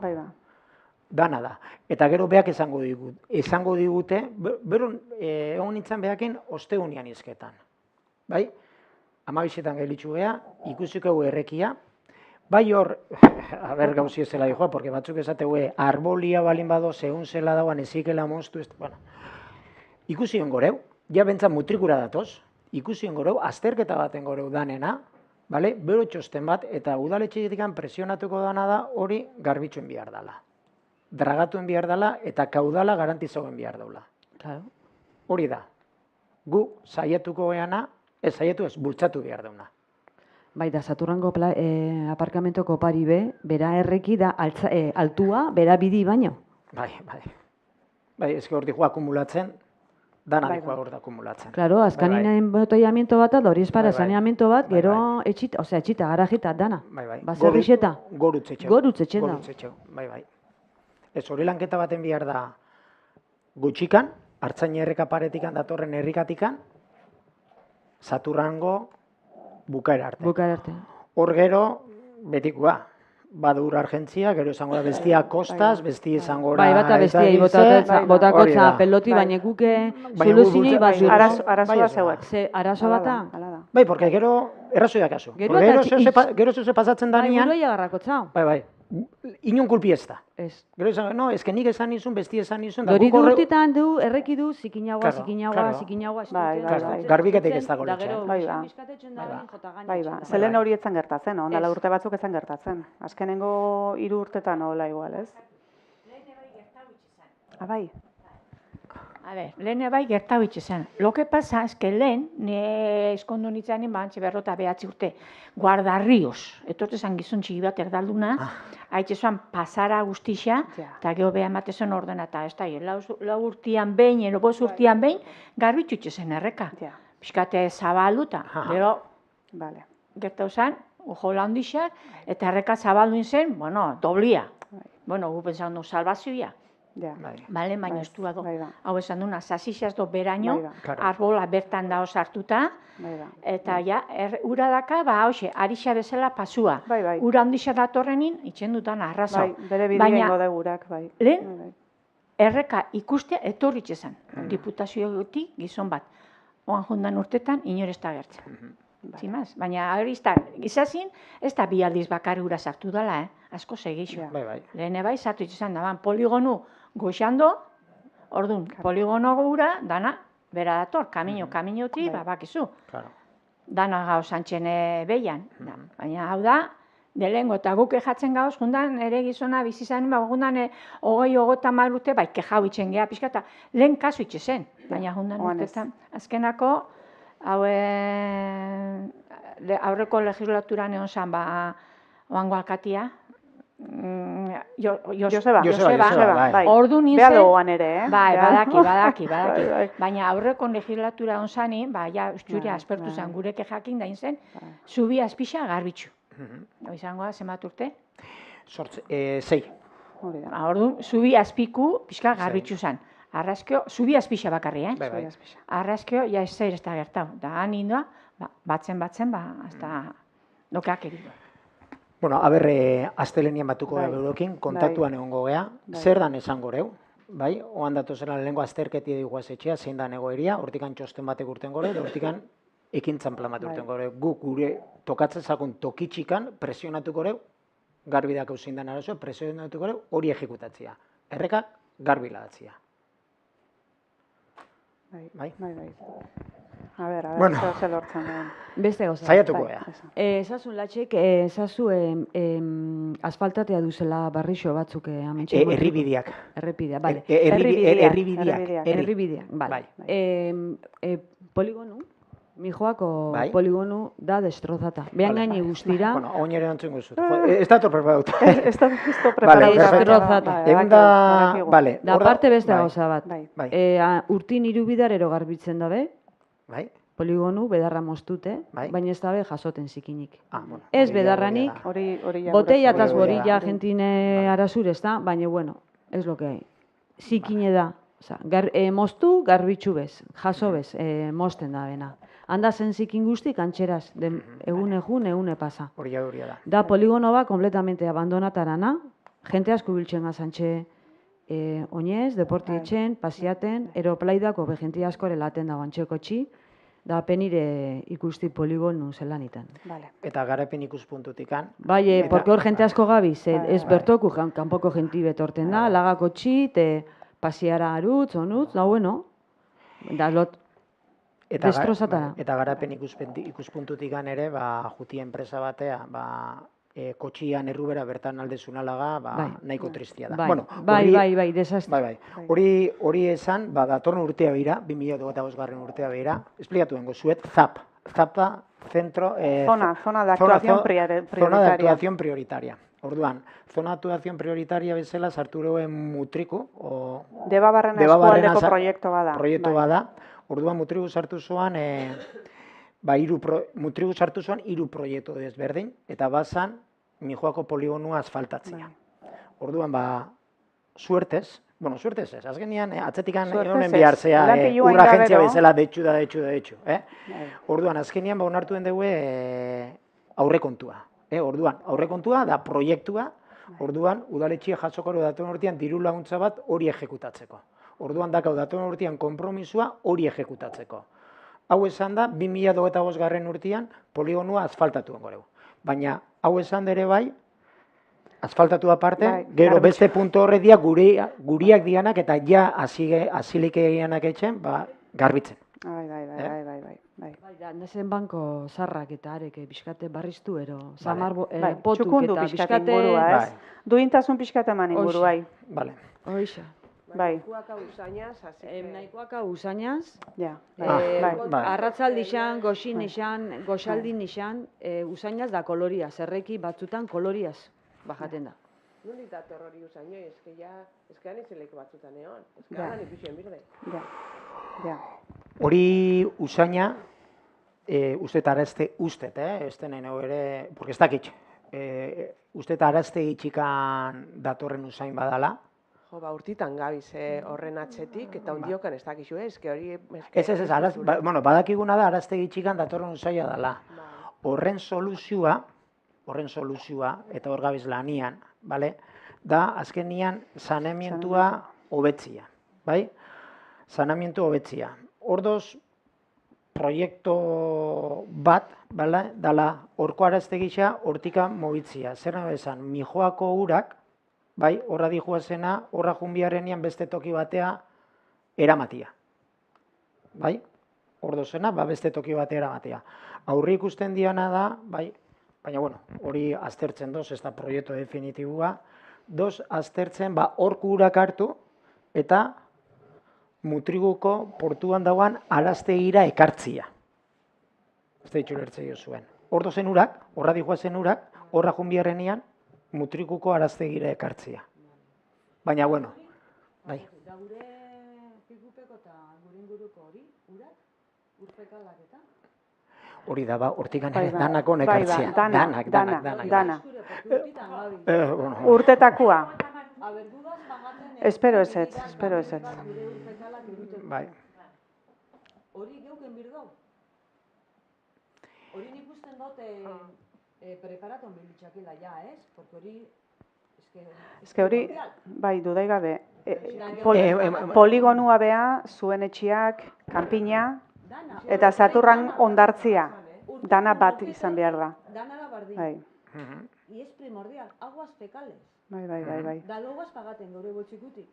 Dana da. Eta gero beak esango digute, beron egon nintzen behakin osteunian izketan. Bai? Amabizetan gelitzu beha, ikusiko errekia. Bai hor, gauzi ez zela dijoa, porque batzuk esateu, arbolia balin bado, zehun zela dauan ezikela moztu, bueno. Ikusi goreu, ja bentzan mutrikura datoz, ikusi goreu, azterketa baten goreu danena, bero txosten bat, eta udaletxeetik presionatuko dana da hori garbitzuen bihar dala. Dragatuen bihar dala eta kaudala garantizauen bihar daula. Hori da. Gu saiatuko geana, saiatu ez, bultzatu bihar dauna. Bai, da, Saturrango aparkamentoko pari bera erreki da altua, bera bidi baino. Bai, ez hor dihoa akumulatzen, dana dihoa hor da akumulatzen. Claro, azkaninen botoiamiento bat, da hori espara saneamiento bat, gero etxita, garajita, dana. Baserrixeta. Gorutzetxe da. Bai. Ez hori lanketa baten bihar da gutxikan, hartzain erreka paretikan datorren errikatikan, Saturrango bukaera arte. Hor gero, betikoa, badur argentzia, gero izango da bestia kostaz, bestia izango da... Bai, bata bestia botakotza peloti, baina guke soluzini bat zuru. Arazoa zeuek. Arazo bata? Bai, porque gero errazoia kasu. Gero zuze pasatzen da nian... Bai, gero garrakotzau. Bai. Inon kulpi ez da. Ez. Gero izan, no, ezke nik esan nizun, besti esan nizun. Dori du urtitan du, erreki du, zikinagoa. Garbiketek ez dago letxe. Bai, zelen hori etzan gertatzen, ondala urte batzuk etzan gertatzen. Azkenengo 3 urtetan hola igual, ez? Bai. A ver, lehen bai gertau itxezan. Lo que pasa es que lehen, eskondu nitzanin, bantxe berrota behatzi urte, guardarrioz, etortezan gizon txiki bat erdalduna, haitxezuan pasara guztixa, eta geho beha ematezen ordena, eta ez da, lau urtian behin, eno 5 urtian behin, garbitzu itxezen erreka. Piskate zabaluta, gero, gertau zan, jola handixak, eta erreka zabalduin zen, bueno, doblia. Bueno, gu pentsan du salvazioa. Ja. Bale, baina ez du ado. Bai da. Hau esan duna, sasixaz do beraino, Bai da. arbola bertan dao sartuta, Bai da. eta ja, ura daka, ba, hoxe, arixa bezala pasua. Bai, bai. Ura handixa datorrenin, itxen dutan arraza. Bai, bere bidea ingo degurak, bai. Lehen, Bai, bai. erreka ikustea etorritxe zen. Diputazioetik gizon bat. Oan jundan urtetan, inor ez da gertzen. Zimaz, baina hori izazin, ez da bi aldiz bakar ura sartu dela, asko segixo. Ja. Bai. Lehen bai, sartu itxezan da, poligonu goxando, orduan, poligono gura, dana, bera dator, kaminotik, bakizu. Claro. Dana gauz antxene behian. Baina hau da, delengo, eta guk kejatzen gauz, jundan ere gizona bizizan, jundan 20-30 urte, bai, kejau itxen geha pixka, eta lehen kasu itxezen. Baina jundan urtetan, azkenako, aurreko legislaturan egon zan, oango alkatia, Joseba, bai. Ordu nintzen... Beha doan ere, Bai, badaki. Bai. Baina aurreko legislatura on zani, ja, usturia aspertu zen gureke jakin dain zen, zubi azpixa garbitxu. Izangoa, zenbat urte? Sei. Orduan, zubi azpiku pixka garbitxu zen. Arrazkio, zubi azpixa bakarri, Bai. Arrazkio, ja ez zer ez da gertau. Da, nindoa, batzen, hasta dokeak egitu. Bueno, astelenian batuko da geurekin, kontatuan egongo gea, zer dan esango reu, bai? Oan datozela lehenko azterketi dugu etxea, zein da egoeria, hortikan txosten batek urten gore, hortikan ekintzan plan bat urten gore. Guk gure tokatzen zakun tokitxikan presionatuko reu, garbi dakau zein dan arazo, presionatuko reu, hori ejekutatzea. Errekak garbi ladatzea. Bai. A ber, Bueno. zer lortzen den. Beste gauza. Zaiatuko gea. Esasun latxek, esasu asfaltatea duzela barrixo batzuk amentxe. Erribideak. Errepidea, bale. Erribideak, bale. Poligonu, Mijoako poligonu da destrozata. Behan gaini guztira. Bueno, oinere antzun guzut. Ez da preparauta. Ez da preparauta. Destrozata. Egun da, bale. Da parte beste gauza bat. Bai. Urtin irubidarero garbitzen dabe. Bai. Poligonu bedarra moztute, baina ez dabe jasoten zikinik. Bueno, ez bedarranik, botella eta borilla argentine arazur ez da, baina bueno, ez lo que hay. Zikine da. Moztu garbitxu bez, jaso bez, mozten da bena. Handa zen zikin guztik antxeraz, egune pasa. Hori da. Da poligono bat kompletamente abandonatarana, jente asko biltzen gazantxe oinez, deporti etxen, pasiaten, eroplaidako jente asko relaten dago antxeko txi, da penire ikusti poligonu zelanitan. Eta garapen ikuspuntutikan. Bai, porque hor jente asko gabiz, ez bertoku kanpoko jenti betorten da, lagako txi, pasiara arutz, onutz, da bueno, da lot destrozatara. Eta garapen ikuspuntutikan ere, juti enpresa batea, kotxian errubera bertan aldezunalaga, nahiko tristia da. Bai, desastre. Hori esan, datorren urtea bera, 2025 urtea bera, esplikatu dengo zuet, ZAP da, Zona de actuación prioritaria. Zona de actuación prioritaria. Orduan, zona de actuación prioritaria bezala sartu geuen mutriku. Debabarrena eskualdeko proiektu bada. Proiektu bada. Orduan, mutriku sartu zuan, hiru proiektu desberdin, eta bazan, Mijoako poligonua asfaltatzea. Orduan, suertez ez, azkenean, atzetikan honen bihartzea, urragentzia bezala, detxu. Orduan, azkenean, onartu den dugu aurrekontua. Orduan, aurrekontua da proiektua, orduan, udaletxia jasoko datorren urtean diru laguntza bat hori ejekutatzeko. Orduan, dakau datorren urtean konpromisua hori ejekutatzeko. Hau esan da, 2025 urtean poligonua asfaltatu goreu. Baina, hau esan dere bai, asfaltatu aparte, gero beste puntu horredia guriak dianak eta ja asilik egianak etxen, garbitzen. Bai. Nezen banko zarrak eta arek pixkate barriztu ero, potuk eta pixkate ingurua, ez? Duintasun pixkate eman inguru, bai. Hoixa. Bai. Nahikoaka usainaz. Bai. Arratzaldixan, goxaldin nixan, usainaz da koloria, zerreki batzutan koloriaz bajaten da. Nondik dator hori usainoi, eskean izeleko batzutan egon. Eskean ikusen birde. Hori usaina uste eta arazte ustet, ez denen ere, porque ez dakit, uste eta arazte itxikan datorren usain badala. Jo, ba, urtitan gabiz horren atzetik, eta ondiokan ez dakizu, eske hori... Ez, bueno, badakiguna da arazte itxikan datorren usaila dala. Horren soluzioa, eta hor gabiz lanian, bale? Da, azkenian, saneamientua hobetzia, bai? Saneamientu hobetzia. Ordoz, proiektu bat, bale? Dala, horko arazte gisa, hortika mobitzia. Zer nahi esan, Mijoako urak, bai, horra dijoazena, horra junbiarenian beste toki batea eramatia. Bai, ordozena, beste toki batea eramatia. Aurri ikusten diana da, bai, baina, bueno, hori aztertzen doz, ez da proiektu definitibua, doz aztertzen, horku urak hartu, eta Mutriguko portuan dauan araztegira ekartzia. Ez da itxulertzei zuen. Ordozen urak, horra dijoazen urak, horra junbiarenian, Mutrikuko araztegira ekartzia. Baina, bueno, bai. Da gure pikupeko eta gure inguruko hori, urak, urpekalak eta? Hori da, hortik ere danako nekartzia. Dana. Urtetakoa. Espero ezetz. Bai. Hori geuken birdau? Hori nik usten dut preparaton bilitxakela ja, ez? Porque hori... Ez que hori, bai, dudai gabe, poligonua bea, zuen etxiak, kanpina, eta Saturran ondartzia, dana bat izan behar da. Dana da bardin. Bai. Y es primordial, aguas fecales. Bai. Da loguaz pagaten gaur boltsikutik.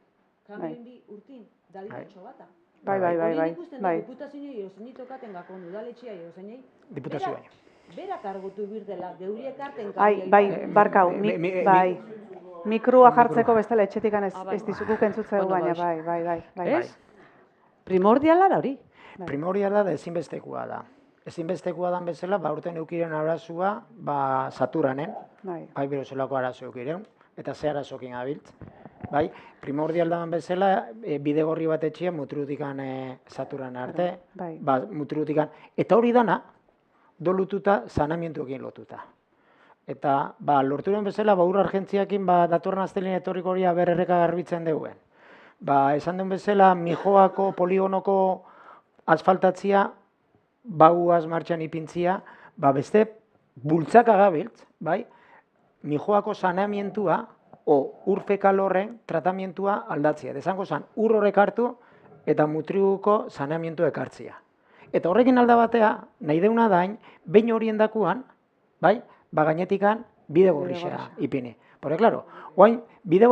Kambien bi urtin, dalitxo bata. Bai. Hori nik usten dut, diputazioa ozeni tokaten gakon udaletxia ozeni. Diputazioa. Berak argotu birdela, geuri ekarten bai, barkau, bai. Mikrua jartzeko bestela etxetikan ez dizukuk entzutzeu, baina bai. Ez? Primordiala da hori. Primordiala da ezinbestekoa da. Ezinbestekoa dan bezala, urten eukiren arazua, Saturanen, bai berozelako arazo eukiren, eta ze arazokin abiltz. Bai, primordial da bezala, bidegorri bat etxia Mutrutikan Saturan arte, Mutrutikan, eta hori dana, dolututa, sanamientuekin lotuta. Eta, lorturen bezala, ur argentziakin, datorren astelin etorriko hori berrerreka garbitzen duen. Esan duen bezala, Mijoako poligonoko asfaltatzia, baguaz martxan ipintzia, beste bultzaka gabiltz, bai, Mijoako saneamientua, ur fekal horren tratamientua aldatzia. Desango zan, ur horrek hartu eta Mutriguko saneamientua ekartzia. Eta horrekin alda batea, nahi deuna dain, behin horien dakuan, bai, gainetikan bide gorrixa ipini. Porque, claro, oain bide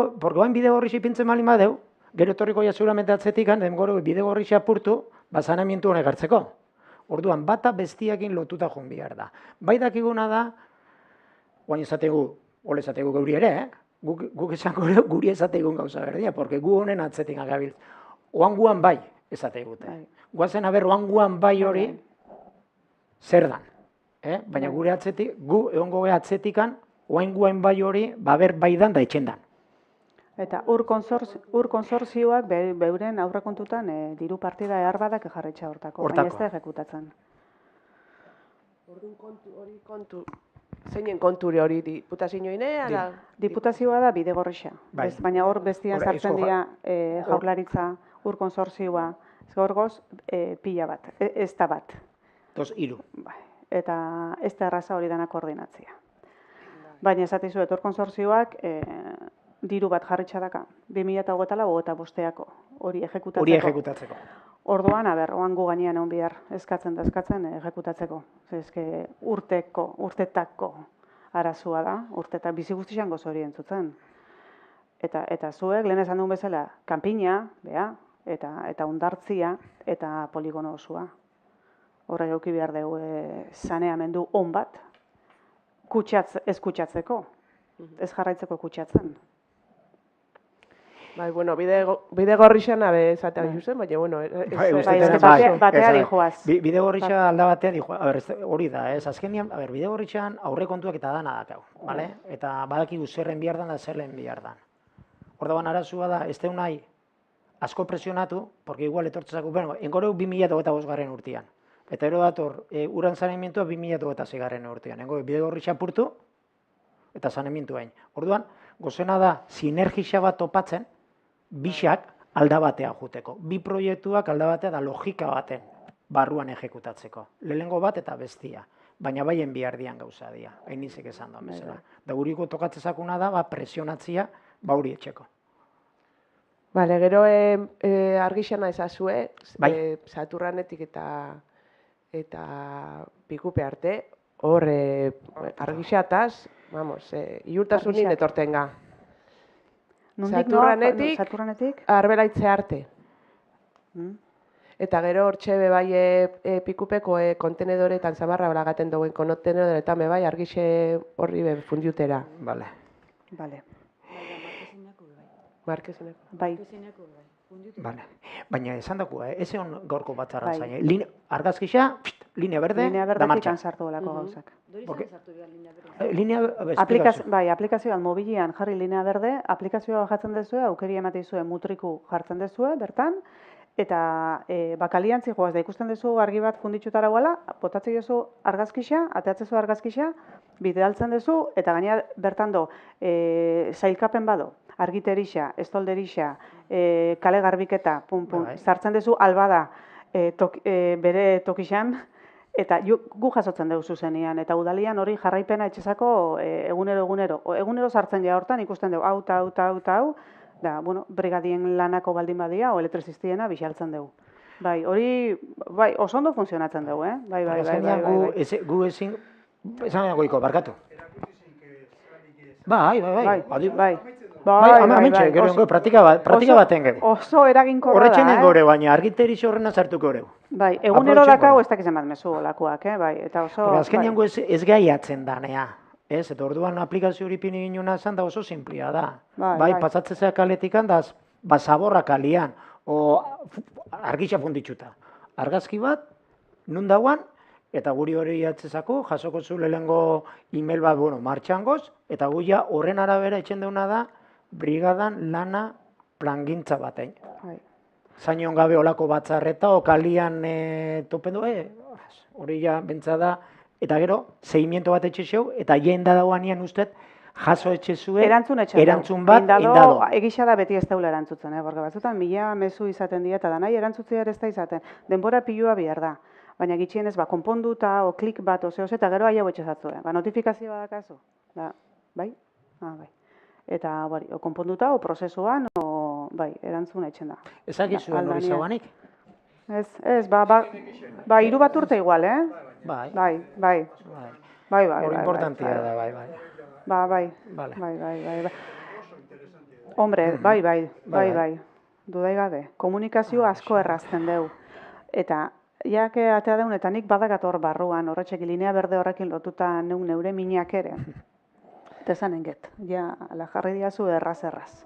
gorrixa ipintzen malin badeu, gero etorriko ja seguramente atzetikan, den goro bide gorrixa apurtu, saneamientu honek hartzeko. Orduan, bata bestiakin lotuta joan behar da. Bai dakiguna da, oain esategu, ole esategu geuri ere, guk esango guri esategun gauza berdia, porque gu honen atzetik agabiltz. Oan guan bai esategute. Guazen haber, oan guan bai hori, zer dan. Baina gure atzetik, gu egongo atzetikan, oain guan bai hori, ber bai dan da etxendan. Eta ur konsorzioak beuren aurrekontutan diru partida eharbadak jarritxa hortako, baina ez da ejekutatzen. Hori kontu, zeinen konturi hori diputazioine? Diputazioa da bide gorrixa, baina hor bestian sartzen dira jaurlaritza ur konsorzioa, gorgoz pila bat, ez da bat. Tos, hiru. Eta ez da erraza hori dana koordinatzia. Baina esatizu, ur konsorzioak diru bat jarritxa daka, 2008-2005 hori ejekutatzeko. Hori ejekutatzeko. Orduan, oan gu gainean egon bihar eskatzen ejekutatzeko. Ezke urtetako arazua da, urtetak bizi guztian gozo hori entzutzen. Eta zuek, lehen esan duen bezala, kanpina, eta ondartzia, eta poligono osua. Horre gauki behar dugu saneamendu on bat, ez kutsatzeko, ez jarraitzeko kutsatzen. Bai, bueno, bide gorrixan abe esatea juzen, baina, bueno... Batea dijoaz. Bide gorrixa alda batea dijoaz. Hori da, ez? Azkenian, bide gorrixan aurrekontuak eta dana dakau, bale? Eta badakigu zerren bihar dan da zerren bihar dan. Orduan arazua da, ez deun nahi asko presionatu, porque igual etortzezako, bueno, engoreu 2008 urtean. Eta gero dator, uran saneamientua 2026 urtean. Nengo, Bidegorri xapurtu, eta saneamientu hain. Orduan, gozena da, sinergia bat topatzen, bixak alda batea juteko. Bi proiektuak alda batea da logika baten barruan ejekutatzeko. Lehengo bat eta bestia. Baina baien bihardian gauza dia. Hain nizek esan da bezala. Da guriko tokatzezakuna da, presionatzia, hori etxeko. Bale, gero argixana ezazue, Bai. Saturranetik eta Pikupe arte, hor argixataz, vamos, iurtasunin Argixat. etortenga. Nondik Saturranetik? Arbelaitze arte. Mm. Eta gero hortxe bai Pikupeko kontenedoretan zamarra blagaten dauen kontenedoretan bai argixe horri fundiutera. Bale. Bale. Markesineko. Bai. Bale. Baina esan dago, ez egon gaurko batzarra Bai. zain. Argazkixa, linea berde, Linea da berdetik martxa. ansartu olako gauzak. Linea, Bai, aplikazioan mobilian jarri linea berde, aplikazioa bajatzen dezue, aukeri ematizue mutriku jartzen dezue, bertan, eta bakaliantzi joaz da ikusten duzu argi bat funditxutara guala, botatzen duzu argazkixa, ateatzezu argazkixa, bidaltzen duzu, eta gainera bertan do, sailkapen bado, argiterixa, estolderixa, kale garbiketa, sartzen duzu albada bere tokixan, eta gu jasotzen dugu zuzenean, eta udalian hori jarraipena etxezako egunero sartzen ja hortan ikusten dugu, hau, da, bueno, brigadien lanako baldin badia, o elektrizistiena bixaltzen dugu. Bai, hori, bai, oso ondo funtzionatzen dugu, Bai. Gu ezin, esan goiko, barkatu. Bai. Gero praktika baten gero. Oso eraginkorra da, Horretxenen gore, baina argiterix horrena sartuko horreu. Bai, egunero dakau ez dakiz emat mezu olakoak, bai, eta oso... Azkenean ez gaiatzen danea. Ez, eta orduan aplikazio hori pini ginuna zan da oso simplia da. Bai, pasatzezea kaletikan da, zaborra kalian, o argitxa funditxuta. Argazki bat, nun dauan, eta guri hori jatzezako, jasoko zu lehengo email bat, martxan goz, eta guia horren arabera etxen deuna da, brigadan lana plangintza batein. Zainion gabe olako batzarreta, o kalian topen du, hori ja bentsa da, eta gero, segimiento bat etxe zeu, eta jen da dauanean ustez, jaso etxe zuen, erantzun bat, indado. Egisa da beti ez daula erantzutzen, borga batzutan, mila mezu izaten dira, eta da nahi erantzutzea ere ez da izaten. Denbora pilua bihar da. Baina gitxienez, konponduta, o klik bat, eta gero aia etxe zatzue. Notifikazioa dakazu. Bai? Bai. Eta, o konponduta, o prozesuan, o, erantzun etxen da. Ezakizu hori zauanik? Ez, hiru bat urte igual, Bai. Hori importantia da, bai. Bai. Hombre, bai. Dudai gabe. Komunikazio asko errazten deu. Eta, jake atea deun, eta nik badagator barruan, horretxek linea berde horrekin lotuta neure minak ere. Eta esanen get, ja, ala jarri diazu erraz.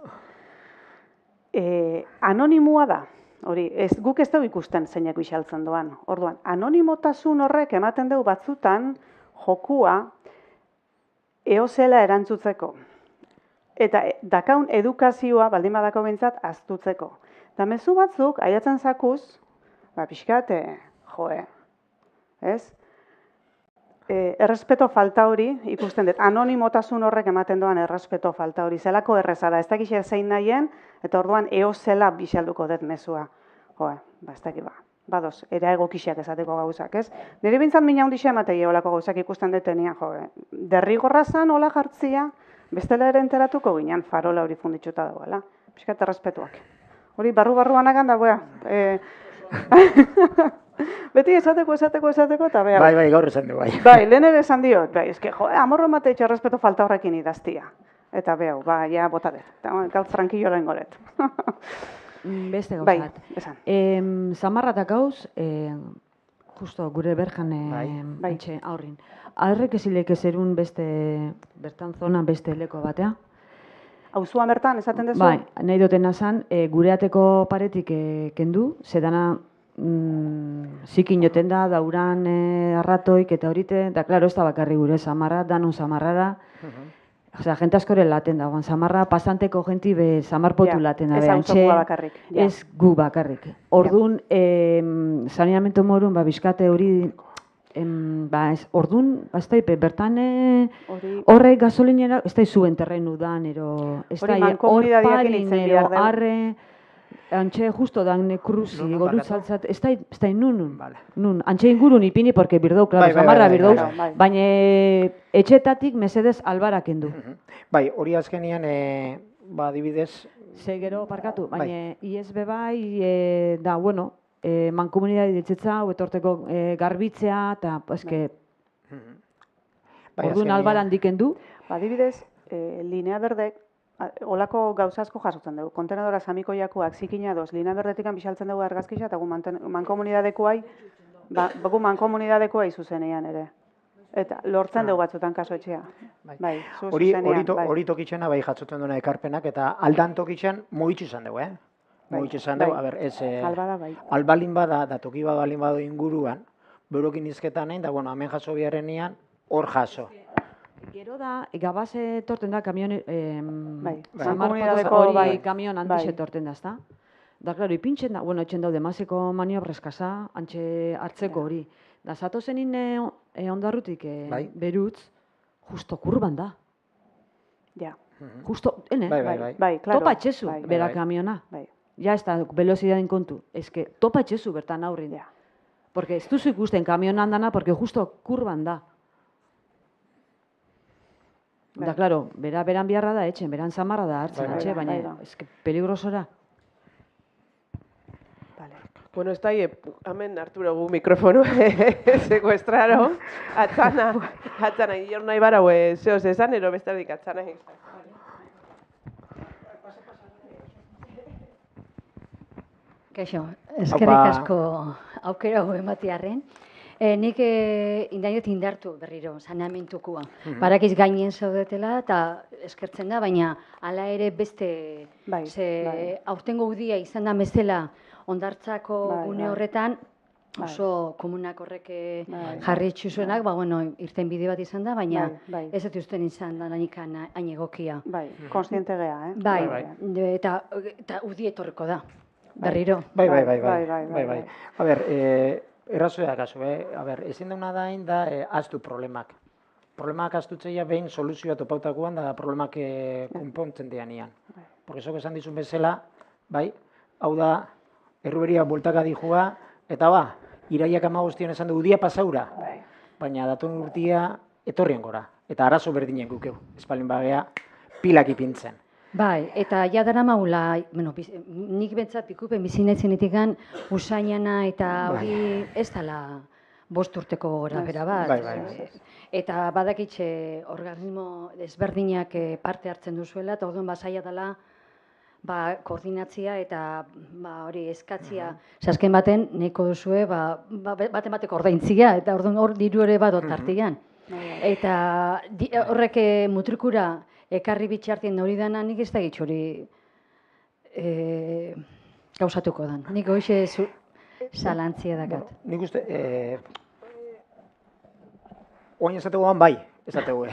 Anonimua da. Hori, guk ez dugu ikusten zeinak bixaltzen doan. Orduan, anonimotasun horrek ematen dugu batzutan jokua eozela erantzutzeko. Eta dakaun edukazioa, baldin badako bintzat, aztutzeko. Eta mezu batzuk, aiatzen zakuz, pixkat, ez? Errespeto falta hori ikusten dut. Anonimotasun horrek ematen doan errespeto falta hori. Zelako errezara, ez dakixe zein nahien, eta orduan eozela bixalduko dut mezua. Ez dakit badoz, era egokixak esateko gauzak, ez? Nire bintzat mina hundixe ematei olako gauzak ikusten detenean, derrigorra zan hola jartzia, bestela ere enteratuko ginen farola hori funditxuta dagoela. Piskat errespetuak. Hori barru-barruan agan dagoea. Beti esateko, eta behar. Bai, gaur esan du, bai. Bai, lehen ere esan diot, amorro emate etxe errespeto falta horrekin idaztia. Eta behau, ja botadet. Gauz tranquillo lehen goret. Beste gauzat. Esan. Zamarratak gauz, justo gure berjan baitxe aurrin. Arrek ezilek ezerun beste, bertan zona beste leko batea? Auzuan bertan, esaten dezu? Bai, nahi duten azan, gure ateko paretik kendu, zedana zikin joten da, dauran arratoik eta horite, eta klaro ez da bakarri gure zamarra, danon zamarra da, Osea, jente askore laten dagoan, samarra pasanteko jenti be samarpotu laten da. Ez auzokoa bakarrik. Ja. Ez gu bakarrik. Orduan, saneamendu morun, bizkate hori, orduan, bertan horre gasolinera, ez da zuen terrenu dan, ez da hor parin, arre, antxe justo dan kruzi, gorutz altzat, ez da nunun. Antxe ingurun ipini, porque birdau, klaro, samarra birdau, baina etxetatik mesedez albarak endu. Bai, hori azkenian, adibidez... Gero parkatu, baina ISB bai, da, bueno, mankomunidade ditzetza, etorteko garbitzea, eta, eske, orduan albaran dikendu. Adibidez, linea berdek, olako gauza asko jasotzen dugu. Kontenedora samikoiakoak zikina doz, linea berdetikan bixaltzen dugu argazkixa, eta gu mankomunidadekoai zuzenean ere. Eta lortzen dugu batzutan kaso etxea. Bai, hori tokitxena bai jatzoten duena ekarpenak, eta aldan tokitxen mogitxu izan dugu, Mogitxu izan dugu, albalin bada, da toki bat balin bado inguruan, berokin izketan nahi, da, bueno, hemen jaso biharrenian, hor jaso. Gero da, gabaz etorten da kamion, mankomunidadeko kamion handiz etorten da, ezta? Da, klaro, ipintzen da, bueno, etxen daude, mazeko maniobreskasa, antxe hartzeko hori. Da, zatozenin ondarrutik berutz, justo kurban da. Ja. Justo, ene? Bai, klaro. Topa etxezu, bera kamiona. Ja, ez da, velozidaden kontu. Ez que, topa etxezu bertan aurrin. Porque ez duzu ikusten kamionan dana, porque justo kurban da. Da, klaro, beran biharra da etxen, beran zamarra da hartzen, etxe, baina, ez que peligrosora. Bueno, ez da, hemen hartu dugu mikrofono secuestraro, atzana, gilor nahi barau, zehoz esan, ero bestarik atzana egin. Kaixo, eskerrik asko aukera ematiarren. Nik indaiot indartu berriro, saneamentukua. Barakiz gainen zaudetela eta eskertzen da, baina hala ere beste, aurtengo udia izan da bezala ondartzako gune horretan, oso komunak horrek jarri itxuzuenak, irten bide bat izan da, baina ez dut usten izan da nanikan hain egokia. Bai, konstiente geha, eta udi etorriko da, berriro. Bai. A ber, errazoa kasu, ezin dauna dain da aztu problemak. Problemak aztutzeia behin soluzioa topautakoan da problemak konpontzen deanian. Porque sok esan dizun bezala, hau da, erruberia bultaka dijua, eta iraiak 15 esan dugu dia pasaura. Baina datun urtia etorrien gora. Eta arazo berdinen gukeu. Espalin bagea pilak ipintzen. Bai, eta ja dara maula, nik bentsat pikupen bizinaizenetikan usainana eta hori ez dala 5 urteko gora bera bat. Eta badakitxe organismo desberdinak parte hartzen duzuela, eta orduan basaia dela koordinatzia eta hori eskatzia. Azken baten, nahiko duzue, baten-bateko ordaintzia, eta orduan hor diru ere bat otartian. Eta horrek mutrikura ekarri bitxartien hori dana, nik ez da hori gauzatuko dan. Nik hoxe zalantzia dakat. Nik uste, oain esategoan esategu.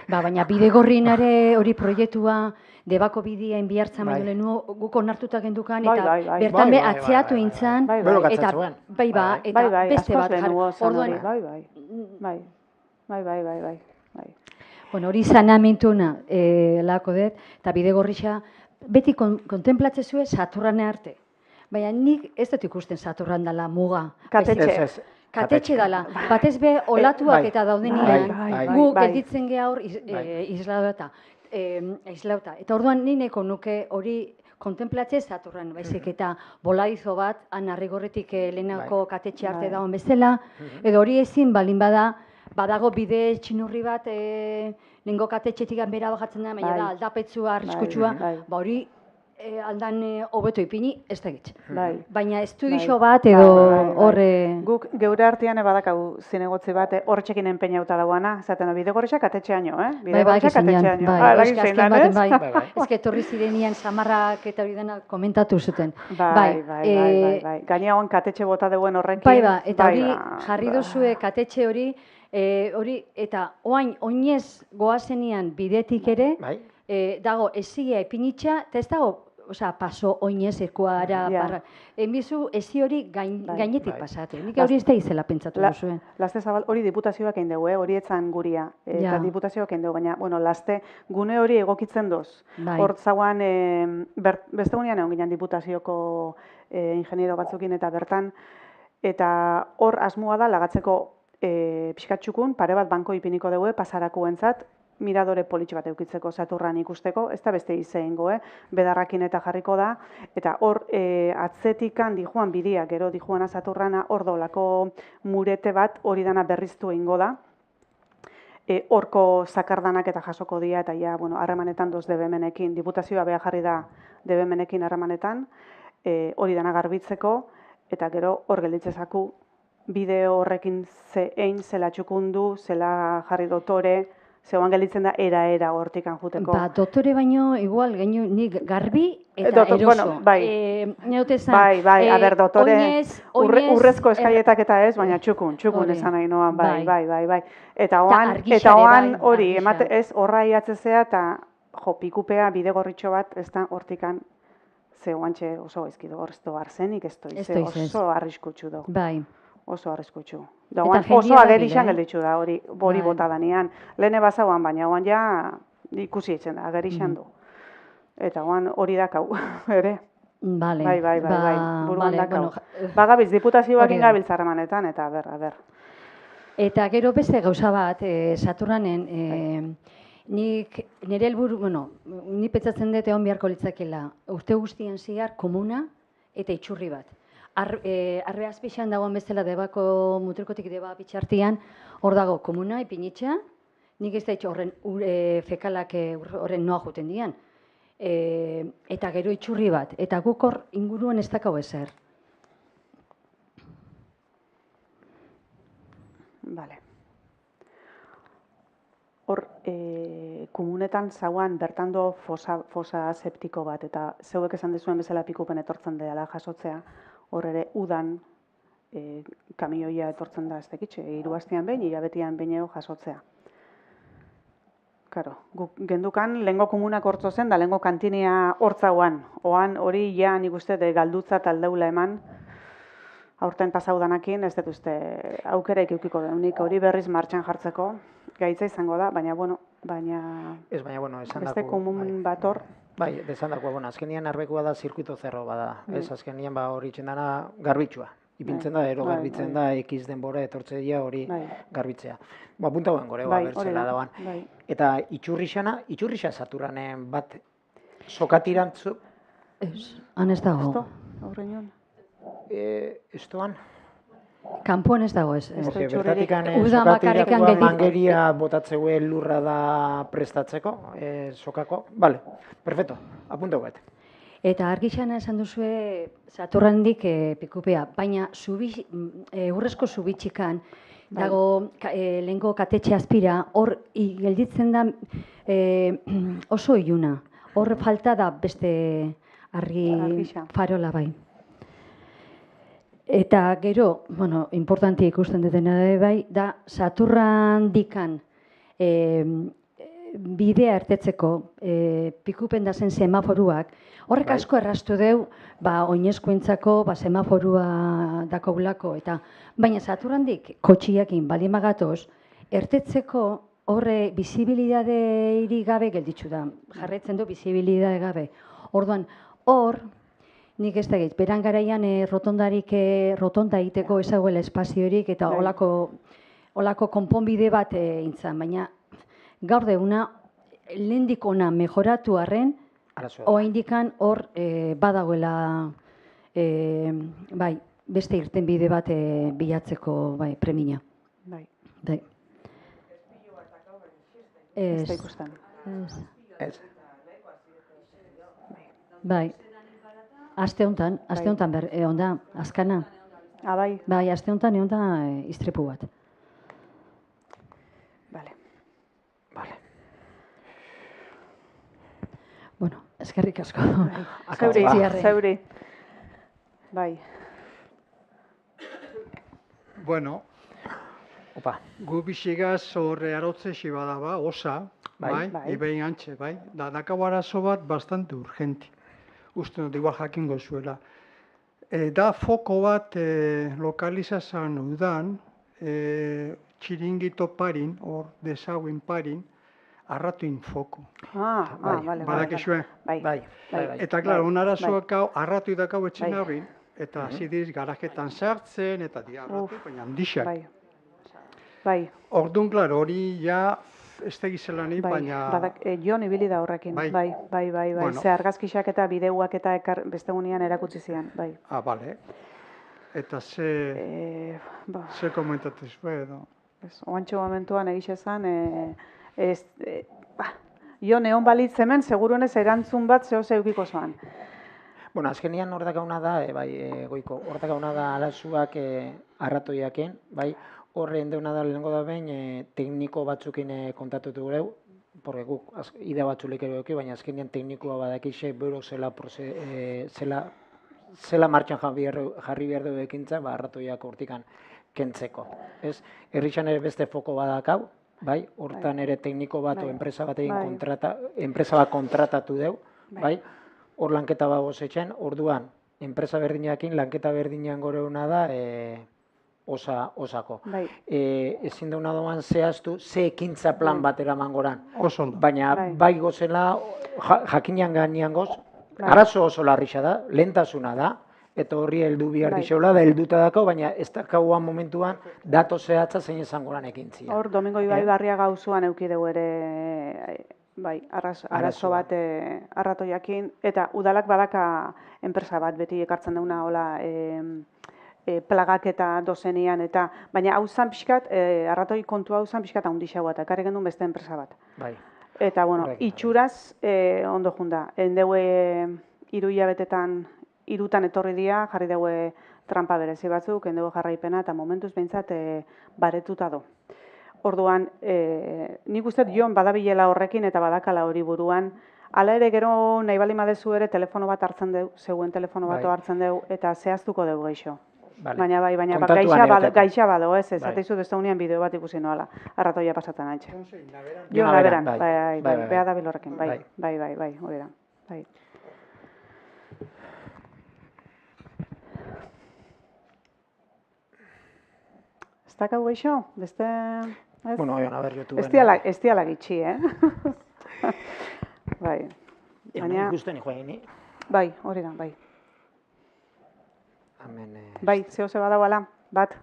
Baina bide gorrinare hori proiektua, debako bidea inbiartza baino lehenu guk onartuta gendukan, eta bertan be atzeatu intzan, eta beste bat jarri. Bai. Bueno, hori saneamenduna lako dut, eta bide gorrixa, beti kontemplatze zuen saturrane arte. Baina nik ez dut ikusten saturran dela muga. Katetxe dela. Batez be olatuak eta daudenian, gu gelditzen geha hor islauta. Eta orduan nineko nuke hori kontemplatze saturran, baizik eta bolaizo bat, anarrigorretik lehenako katetxe arte dagoen bezala, edo hori ezin balin badago bide txinurri bat, nengo katetxetik bera bajatzen da, baina da aldapetzua, arriskutsua, hori aldan hobeto ipini, ez da gitz. Baina estudixo bat edo horre... Guk geure artean badakau zinegotzi bat horretxekin enpeinauta dauana, zaten da, bide gorrixa katetxeaino, Bide gorrixa katetxeaino. Ez que torri zirenian samarrak eta hori dena komentatu zuten. Bai. Gaina hoan katetxe bota deuen horrekin. Eta hori jarri duzue katetxe hori Hori, eta oinez goazenian bidetik ere, Bai. dago esia epinitxa, eta ez dago, paso oinez ekuara, Ja. enbizu ezi hori gainetik Bai. pasate. Nik hori ez da izela pentsatu duzuen. Laste Zabal, hori diputazioak egin dugu, hori etzan guria. Eta Ja. diputazioak egin dugu, baina, bueno, Laste gune hori egokitzen doz. Bai. Hor zauan, beste gunean egon ginen diputazioko ingeniero batzukin eta bertan, eta hor asmoa da lagatzeko pixkatxukun, pare bat banko ipiniko dugu, pasarakuentzat, miradore politxo bat eukitzeko Saturran ikusteko, ez da beste izeingo, bedarrakin eta jarriko da, eta hor atzetikan dijuan bidia, gero dijuana Saturrana, hor dolako murete bat hori dana berriztu egingo da, horko zakardanak eta jasoko dira, eta ja, bueno, harremanetan doz DBMenekin, diputazioa beha jarri da DBMenekin harremanetan, hori dana garbitzeko, eta gero hor gelditzezaku bideo horrekin zela txukundu, zela jarri dotore, zeuan gelditzen da era hortikan juteko. Ba, doktore baino, igual, nik garbi eta eroso. Bueno, bai. Neotezan, Bai, a ber, dotore, urrezko eskailetak eta ez, baina txukun esan nahi noan, bai. Eta oan hori, emate ez, horra iatzezea eta pikupea bide gorritxo bat, ez da hortikan, zeuantxe oso ezkido, horrezto arzenik ez doize, oso arriskutsu do. Bai. Oso arriskutsu. Oso agerixan gelditzu da, hori bota danean. Lehene bazauan, baina oan ja ikusi etzen da, agerixan du. Eta oan hori dakau, ere. Bale. Bai, buruan dakau. Bagabiz, diputazioak ingabiltza harremanetan, eta ber. Eta gero beste gauza bat, Saturranen, nire helburu, ni pentsatzen dut egon beharko litzakela, urte guztien ziar komuna eta itxurri bat. Arbe azpixan dagoen bezala debako mutrikotik deba bitxartian, hor dago komuna, ipinitxa, nik ez da itxo horren fekalak horren noa juten dian. Eta gero itxurri bat, eta guk hor inguruan ez dakau ezer. Bale. Hor, komunetan zauan bertando fosa septiko bat, eta zeuek esan dezuen bezala pikupen etortzen dela jasotzea, hor ere udan kamioia etortzen da ez dekitxe, 3 astean behin, hilabetian behin jasotzea. Karo, gendukan lehengo komunak hortzo zen, da lehengo kantinea hortzauan. Oan hori ja nik uste galdutza taldeula eman, aurten pasaudanakin, ez dut uste aukera ikukiko deunik, hori berriz martxan jartzeko, gaitza izango da, baina, Ez, baina, esan dako... beste komun bat hor. Bai, esan dako, azkenian arbekoa da zirkuito zerro bada, ez, azkenian hori txendana garbitxua. Ipintzen da, ero garbitzen da, ekiz denbora etortze dira hori garbitzea. Punta guen gore, bertzela dagoan. Eta itxurrixa Saturranen bat sokatirantzu? Ez, han ez dago. Aurreñon. Ez doan? Kanpoan ez dago ez. Bertatikan sokatirako mangeria botatzeue lurra da prestatzeko, sokako. Bale, perfecto, apunta guet. Eta argixana esan duzue Saturrandik pikupea, baina urrezko zubitxikan, dago lehenko katetxe azpira, hor gelditzen da oso iluna. Hor falta da beste argi farola bai. Eta gero, importanti ikusten dutena bai, da Saturrandikan bidea ertetzeko pikupen da zen semaforuak, horrek asko errastu deu, oinezkoentzako semaforua dakoulako, eta baina Saturrandik kotxiakin balimagatoz, ertetzeko horre bizibilidadeirik gabe gelditzu da, jarretzen du bizibilidade gabe. Orduan, hor, nik ez da gait, beran garaian rotonda egiteko ezaguela espaziorik eta olako konponbide bat intzan, baina gaur deuna, lehendik ona mejoratu arren, oaindikan hor badagoela beste irtenbide bat bilatzeko premina. Bai. Ez. Bai. Aste honetan egon da, azkana. Bai. Bai, aste honetan egon da istripu bat. Bueno, eskerrik asko. Zeuri. Bai. Bueno, Opa. Gu bizigaz horre arotze badaba, osa, bai, ibein antxe, bai. Dakau arazo bat bastante urgenti. Uste dut igual jakingo zuela. Da foko bat lokalizazan udan, txiringito parin, hor desagüen parin, arratuin foko. Bale. Badakizue? Bai. Eta, klaro, un arazoak hau, arratu dakau etxin haurin, eta hasi diriz garajetan sartzen, eta diarratu, baina handixak. Bai. Orduan, klaro, hori ja ez tegizela ni, baina... Jon ibili da horrekin, bai. Ze argazkixak eta bideuak eta beste gunean erakutsi zian, bai. Bale. Eta ze komentatuz, edo? Oantxo momentuan egixe zen, Jon egon balitz hemen, seguruenez erantzun bat zehose eukiko zoan. Bueno, azkenian hor dakauna da, goiko, hor dakauna da arazuak arratoiaken, bai, horren deuna da lehenko da behin tekniko batzukin kontatutu gureu, porque guk ide batzulik eroki, baina azkenian teknikoa badakixe bero zela martxan jarri behar du ekintza, arratoiak hortikan kentzeko. Herrixan ere beste foko badakau, bai, hortan ere tekniko bat o enpresa bat kontratatu deu, bai, hor lanketa bagoz etxen, orduan, enpresa berdinakin lanketa berdinean goreuna da osako. Ezin dauna doan zehaztu, ze ekintza plan bat eraman goran. Oso ondo. Baina bai gozela, jakinean gainean goz, arazo oso larrixa da, lehentasuna da, eta horri heldu bihar dixeula, da helduta dako, baina ez dakauan momentuan dato zehatza zein izan goran ekintzia. Hor, Domingo Ibai Barria gauzuan eukideu ere, bai, arazo bat arratoiakin, eta udalak badaka enpresa bat beti ekartzen dauna, hola, plagak eta dozenian, eta, baina hau zan pixkat, arratoi kontu hau zan pixkat handixagoa, eta ekarri gendun beste enpresa bat. Bai. Eta, bueno, itxuraz ondo junda. Endeue irutan etorri dia, jarri deue trampa berezi batzuk, endeue jarraipena, eta momentuz behintzat baretuta do. Orduan, nik uste Jon badabilela horrekin eta badakala hori buruan, hala ere gero nahi bali madezu ere telefono bat hartzen deu, zeuen telefono bat hartzen deu, eta zehaztuko deu geixo. Baina gaixa bado, ez ateizu dezta unian bideo bat ikusi noala, arratoia pasatzen antxe. Jon laberan, bai, beha da bilorrekin, bai, hori da, bai. Ez dakau geixo, beste... Bueno, Jon, a ber, YouTubeen... Ez diala gitxi, Bai. Ikusten ikuaini. Bai, hori da, bai. Amen... Bai, zehose badauala, bat.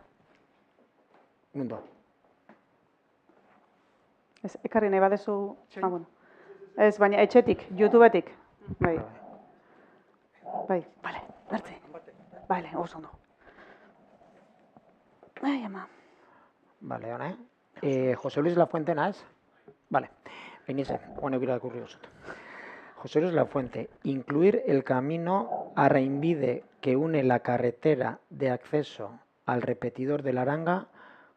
Mundo. Ez, ekarri nahi badezu... bueno. Ez, baina etxetik, YouTubetik. Bai. Bai, bale, bertze. Bale, oso ondo. Ai, ama. Vale, hone. José Luis Lafuente, ¿naz? Vale. Venice, bueno, quiero ocurrir vosotros. José Luis Lafuente, incluir el camino a Reinvide que une la carretera de acceso al repetidor de la Aranga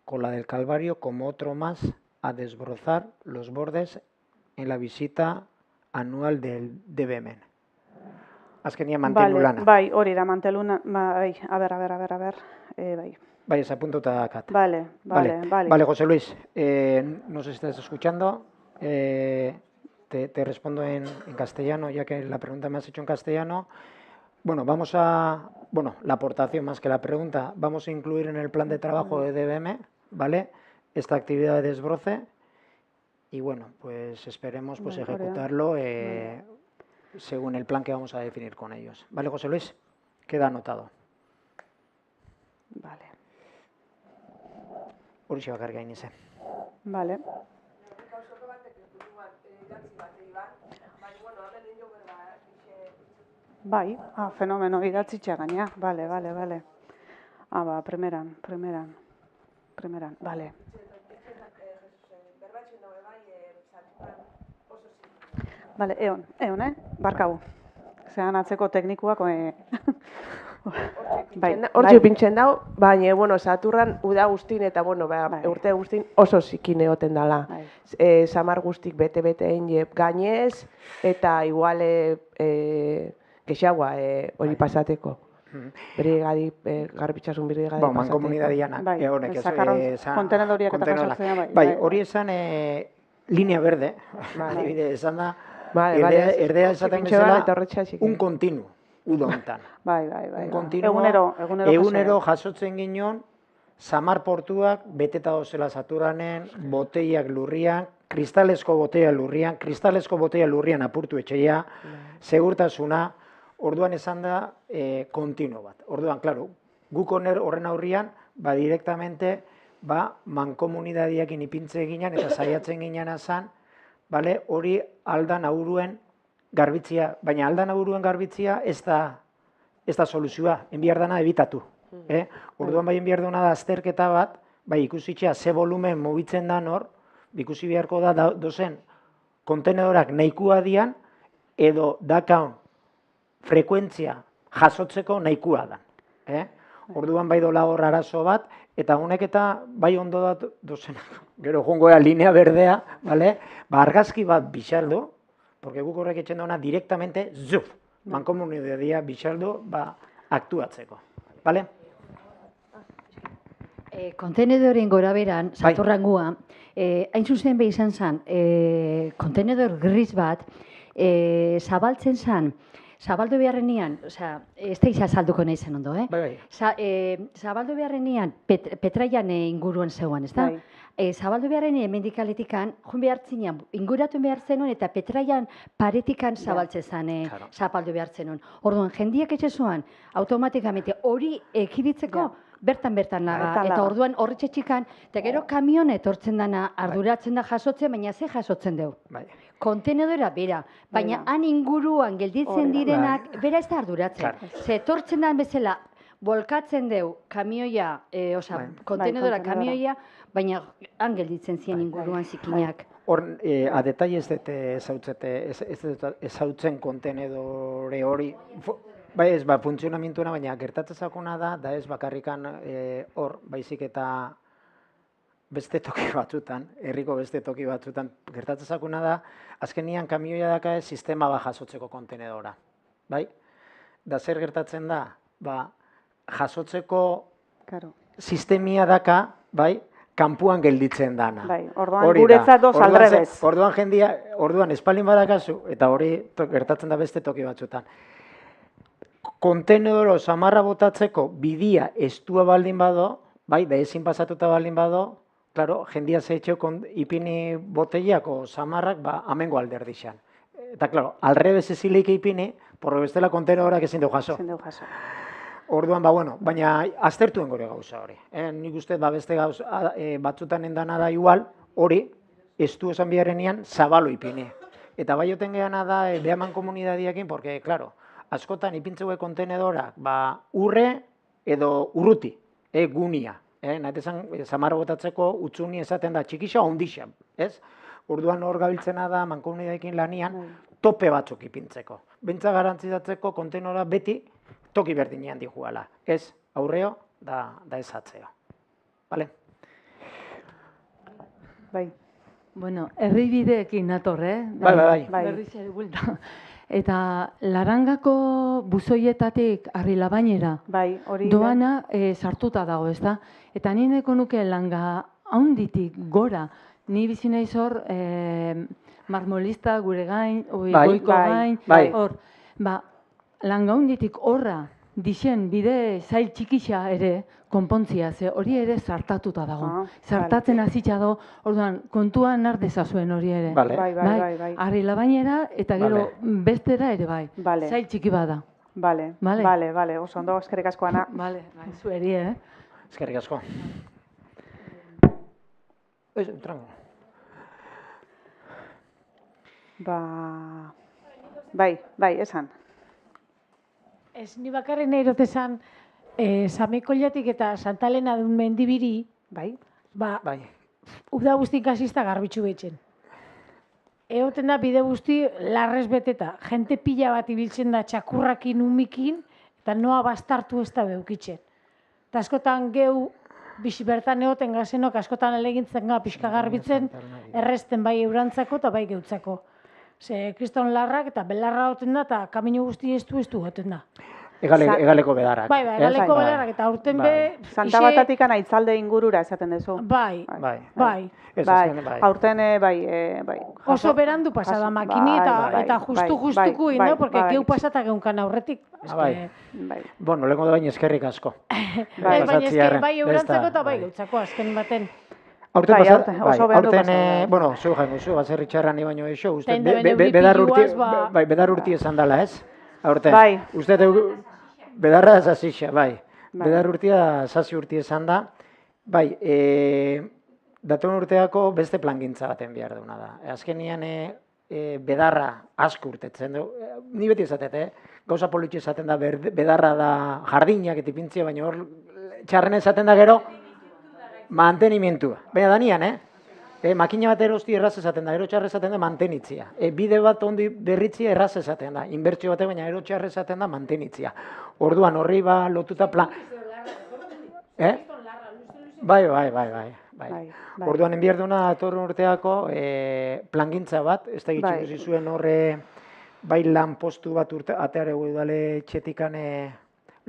con la del Calvario como otro más a desbrozar los bordes en la visita anual del DBM. Azkenia mantelulana. Bai, hori da manteluna, bai, a ver, bai. Vaya, se apunta Kat. Vale. Vale, José Luis, no sé si estás escuchando. Te respondo en castellano, ya que la pregunta me has hecho en castellano. Bueno, la aportación más que la pregunta, vamos a incluir en el plan de trabajo de DBM, ¿vale? Esta actividad de desbroce. Y bueno, pues esperemos pues ejecutarlo según el plan que vamos a definir con ellos. ¿Vale, José Luis? Queda anotado. Vale. Horixe bakarrik gainize. Vale. Bai, fenomeno, idatzitxa gaina. Vale. Ba, primeran. Vale. Vale, eon, barkau. Zean atzeko teknikuak, Hortxe pintzen dau, baina, bueno, Saturran uda guztin eta, bueno, urte guztin oso zikin egoten dala. Samar guztik bete-beteen gainez, eta igual gexagoa hori pasateko. brigadi, garbitxasun brigadi Ba, mankomunidadianak, honek ez. Kontenedoriak eta jasotzea, Bai, hori esan linea verde, adibide, esan da, erdea esaten bezala, un kontinu, uda hontan. Bai. Egunero jasotzen ginen, Samar portuak beteta dozela saturanen, boteiak lurrian, kristalesko boteia lurrian apurtu etxeia, segurtasuna, orduan esan da kontinu bat. Orduan, klaro, guk horren aurrian, direktamente, mankomunidadiakin ipintze ginen eta saiatzen ginen azan, hori aldan auruen garbitzia, baina aldan auruen garbitzia ez da soluzioa, enbiar dana ebitatu. Orduan enbiar duna da azterketa bat, ikusitxea ze volumen mugitzen da hor, ikusi beharko da dozen kontenedorak nahikua dian, edo dakaun frekuentzia jasotzeko nahikua da. Orduan dola hor arazo bat, eta honek eta ondo da dozenak. Gero jongoa linea berdea, argazki bat bixaldo, porque guk horrek etxen duena direktamente, zuf, mankomunidadia bixaldo, aktuatzeko. Bale? Kontenedoren gora beran, satorrangua, hain zuzen behi izan zen, kontenedor gris bat, zabaltzen zen, zabaldu beharrenian, ez da izazalduko nahi zen ondo, zabaldu beharrenian, Petraian inguruan zegoan, ez da? Zabaldu beharrenian, emendikaletikan, joan behartzinean, inguratu behar zenuen, eta Petraian paretikan zabaltzen zen, zapaldu behar zenuen. Orduan, jendiak etxe zuen, automatikamente hori ekiditzeko, bertan laga, eta orduan horretxe txikan, eta gero kamion etortzen dana arduratzen da jasotzen, baina ze jasotzen dugu. Kontenedora bera, baina han inguruan gelditzen direnak, bera ez da arduratzen. Ze etortzen da bezala, bolkatzen dugu kamioia, kontenedora kamioia, baina han gelditzen ziren inguruan zikinak. Hor, a detalli ez ezautzen kontenedore hori, bai ez, funtzionamentuena, baina gertatzezakuna da ez bakarrikan hor, baizik eta beste toki batzutan, herriko beste toki batzutan, gertatzezakuna da, azkenian kamioia daka ez sistema bat jasotzeko kontenedora. Bai? Da zer gertatzen da, jasotzeko sistemia daka, bai, kanpuan gelditzen dana. Bai, orduan guretzat doz aldrebez. Orduan espalin badakazu, eta hori gertatzen da beste toki batzutan. Kontenedoro samarra botatzeko bidia estua baldin bado, bai, da ezin pasatuta baldin bado, claro, jendia zehetxeo ipini boteiako samarrak, amengo alderdixan. Eta, claro, alrebez ezileik ipini, porro bestela kontenedorak ezin du jaso. Orduan, baina aztertuen gore gauza hori. Nik uste, beste gauza batzutan endana da igual, hori, estu esan biharrenian, zabalo ipini. Eta bai oten geana da, behaman komunidadiakin, porque, claro, askotan ipintzeue kontenedorak, urre edo urruti, gunia. Nahetezan, samarra botatzeko utzuni esaten da txikisa ondixa, ez? Orduan hor gabiltzena da mankomunidadiekin lanian tope batzuk ipintzeko. Bentsa garantzizatzeko kontenedora beti toki berdinean dijuala. Ez aurreo da ez atzeo. Bale? Bai. Bueno, herribideekin nator, Bai. Berriz ere buelta. Eta Larangako buzoietatik Arrilabainera doana sartuta dago, ez da? Eta nineko nuke langa haunditik gora, ni bizi naiz hor marmolista gure gain, goiko gain, hor, langa haunditik horra dixen bide zail txikisa ere konpontzia, ze hori ere zartatuta dago. Zartatzen hasitza dago, orduan, kontuan har dezazuen hori ere. Bai. Arrilabainera eta gero bestera ere bai. Zail txiki bada. Bale. Oso ondo, eskerrik asko, Ana. Bale, zueri, Eskerrik asko. Trango. Bai, esan. Ez, ni bakarri nahi dut esan, Samekollatik eta Santa Elena dun mendibiri, uda guztin kasista garbitxu betxen. Egoten da bide guzti larrez beteta, jente pila bat ibiltzen da txakurrakin umikin, eta noa bastartu ez da beukitzen. Eta askotan geu, bizi bertan egoten gazenok, askotan alegintzen ga pixka garbitzen, erresten bai eurantzako eta bai geutzako. Ze kriston larrak eta belarra goten da eta kamino guzti estu goten da. Egaleko bedarrak. Bai, egaleko bedarrak, eta aurten be... Santa Batatik Aitzalde ingurura esaten duzu. Bai. Aurten, bai. Oso berandu pasada makini eta justuko ino, porque geu pasata geunkan aurretik. Bai. Bueno, lehenko da baina eskerrik asko. Bai, eurantzako eta bai, gautzako azken baten. Aurten, bueno, zeu jango zu, baserri txarrani baino eixo, uste, bedar urti esan dela, ez? Aurten, uste, bedarra zazixa, bai. Bedar urtia, zazi urti esan da. Bai, datorren urteako beste plangintza baten behar duna da. Azkenian, bedarra asko urtetzen du. Ni beti esatet, gauza politxe esaten da, bedarra da jardinak etipintzia, baina hor txarren esaten da gero, mantenimientua. Baina danian, makina bat erosti erraz esaten da, erotxarre esaten da mantenitzia. Bide bat ondi berritzia erraz esaten da, inbertsio bate baina erotxarre esaten da mantenitzia. Orduan horri lotuta plan... Bai. Orduan enbierduna atorren urteako plangintza bat, ez da gitxik zuen horre bai lan postu bat ateare udale txetikan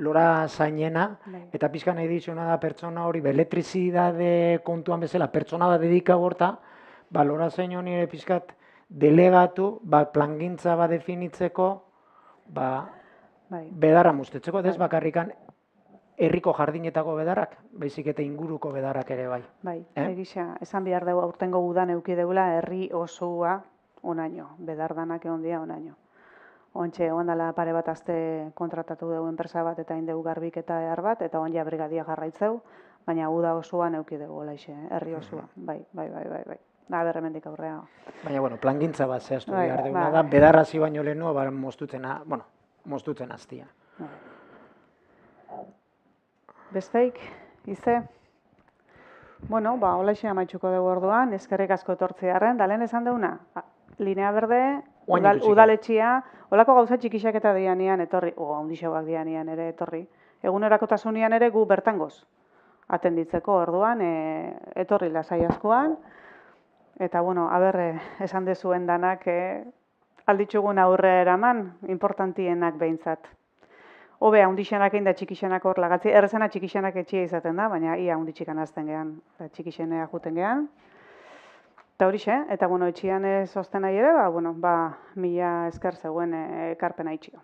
lora zainena, eta pizkan nahi ditxuna da pertsona hori, elektrizidade kontuan bezala, pertsona bat dedika gorta, lora zain honi ere pizkat delegatu, plangintza bat definitzeko, bedarra mustetzeko, ez bakarrikan herriko jardinetako bedarrak, baizik eta inguruko bedarrak ere bai. Bai, egisa, esan behar dugu aurtengo udan euki deula herri osoa onaino, bedardanak egon dia onaino. Ontxe, ondala pare bat azte kontratatu dugu enpresa bat eta indegu garbik eta bat, eta on ja brigadia jarraitzeu, baina uda osoan euki dugu laixe, herri osoa, bai. Berremendik aurrea. Baina, bueno, plangintza bat zehaztu behar duguna da, bedarrazi baino lehenu, moztutzen aztia. Besteik, ize? Bueno, holaixe amaitxuko dugu orduan, eskerrik asko etortzearen, da lehen esan duguna, Linea Berde, udaletxia, holako gauza txikisak eta dianian etorri, ondixauak dianian ere etorri, egunerakotasunean ere gu bertangoz atenditzeko orduan, etorri lasai askoan, eta bueno, esan dezuen danak alditzugun aurre eraman, importantienak behintzat. Hobe, handixenak egin da txikixenak hor lagatzi, errezena txikixenak etxia izaten da, baina ia handitxikan azten gehan, txikixenea juten gehan. Eta horixe, eta bueno, etxian ez osten nahi ere, mila esker zegoen ekarpena itxio.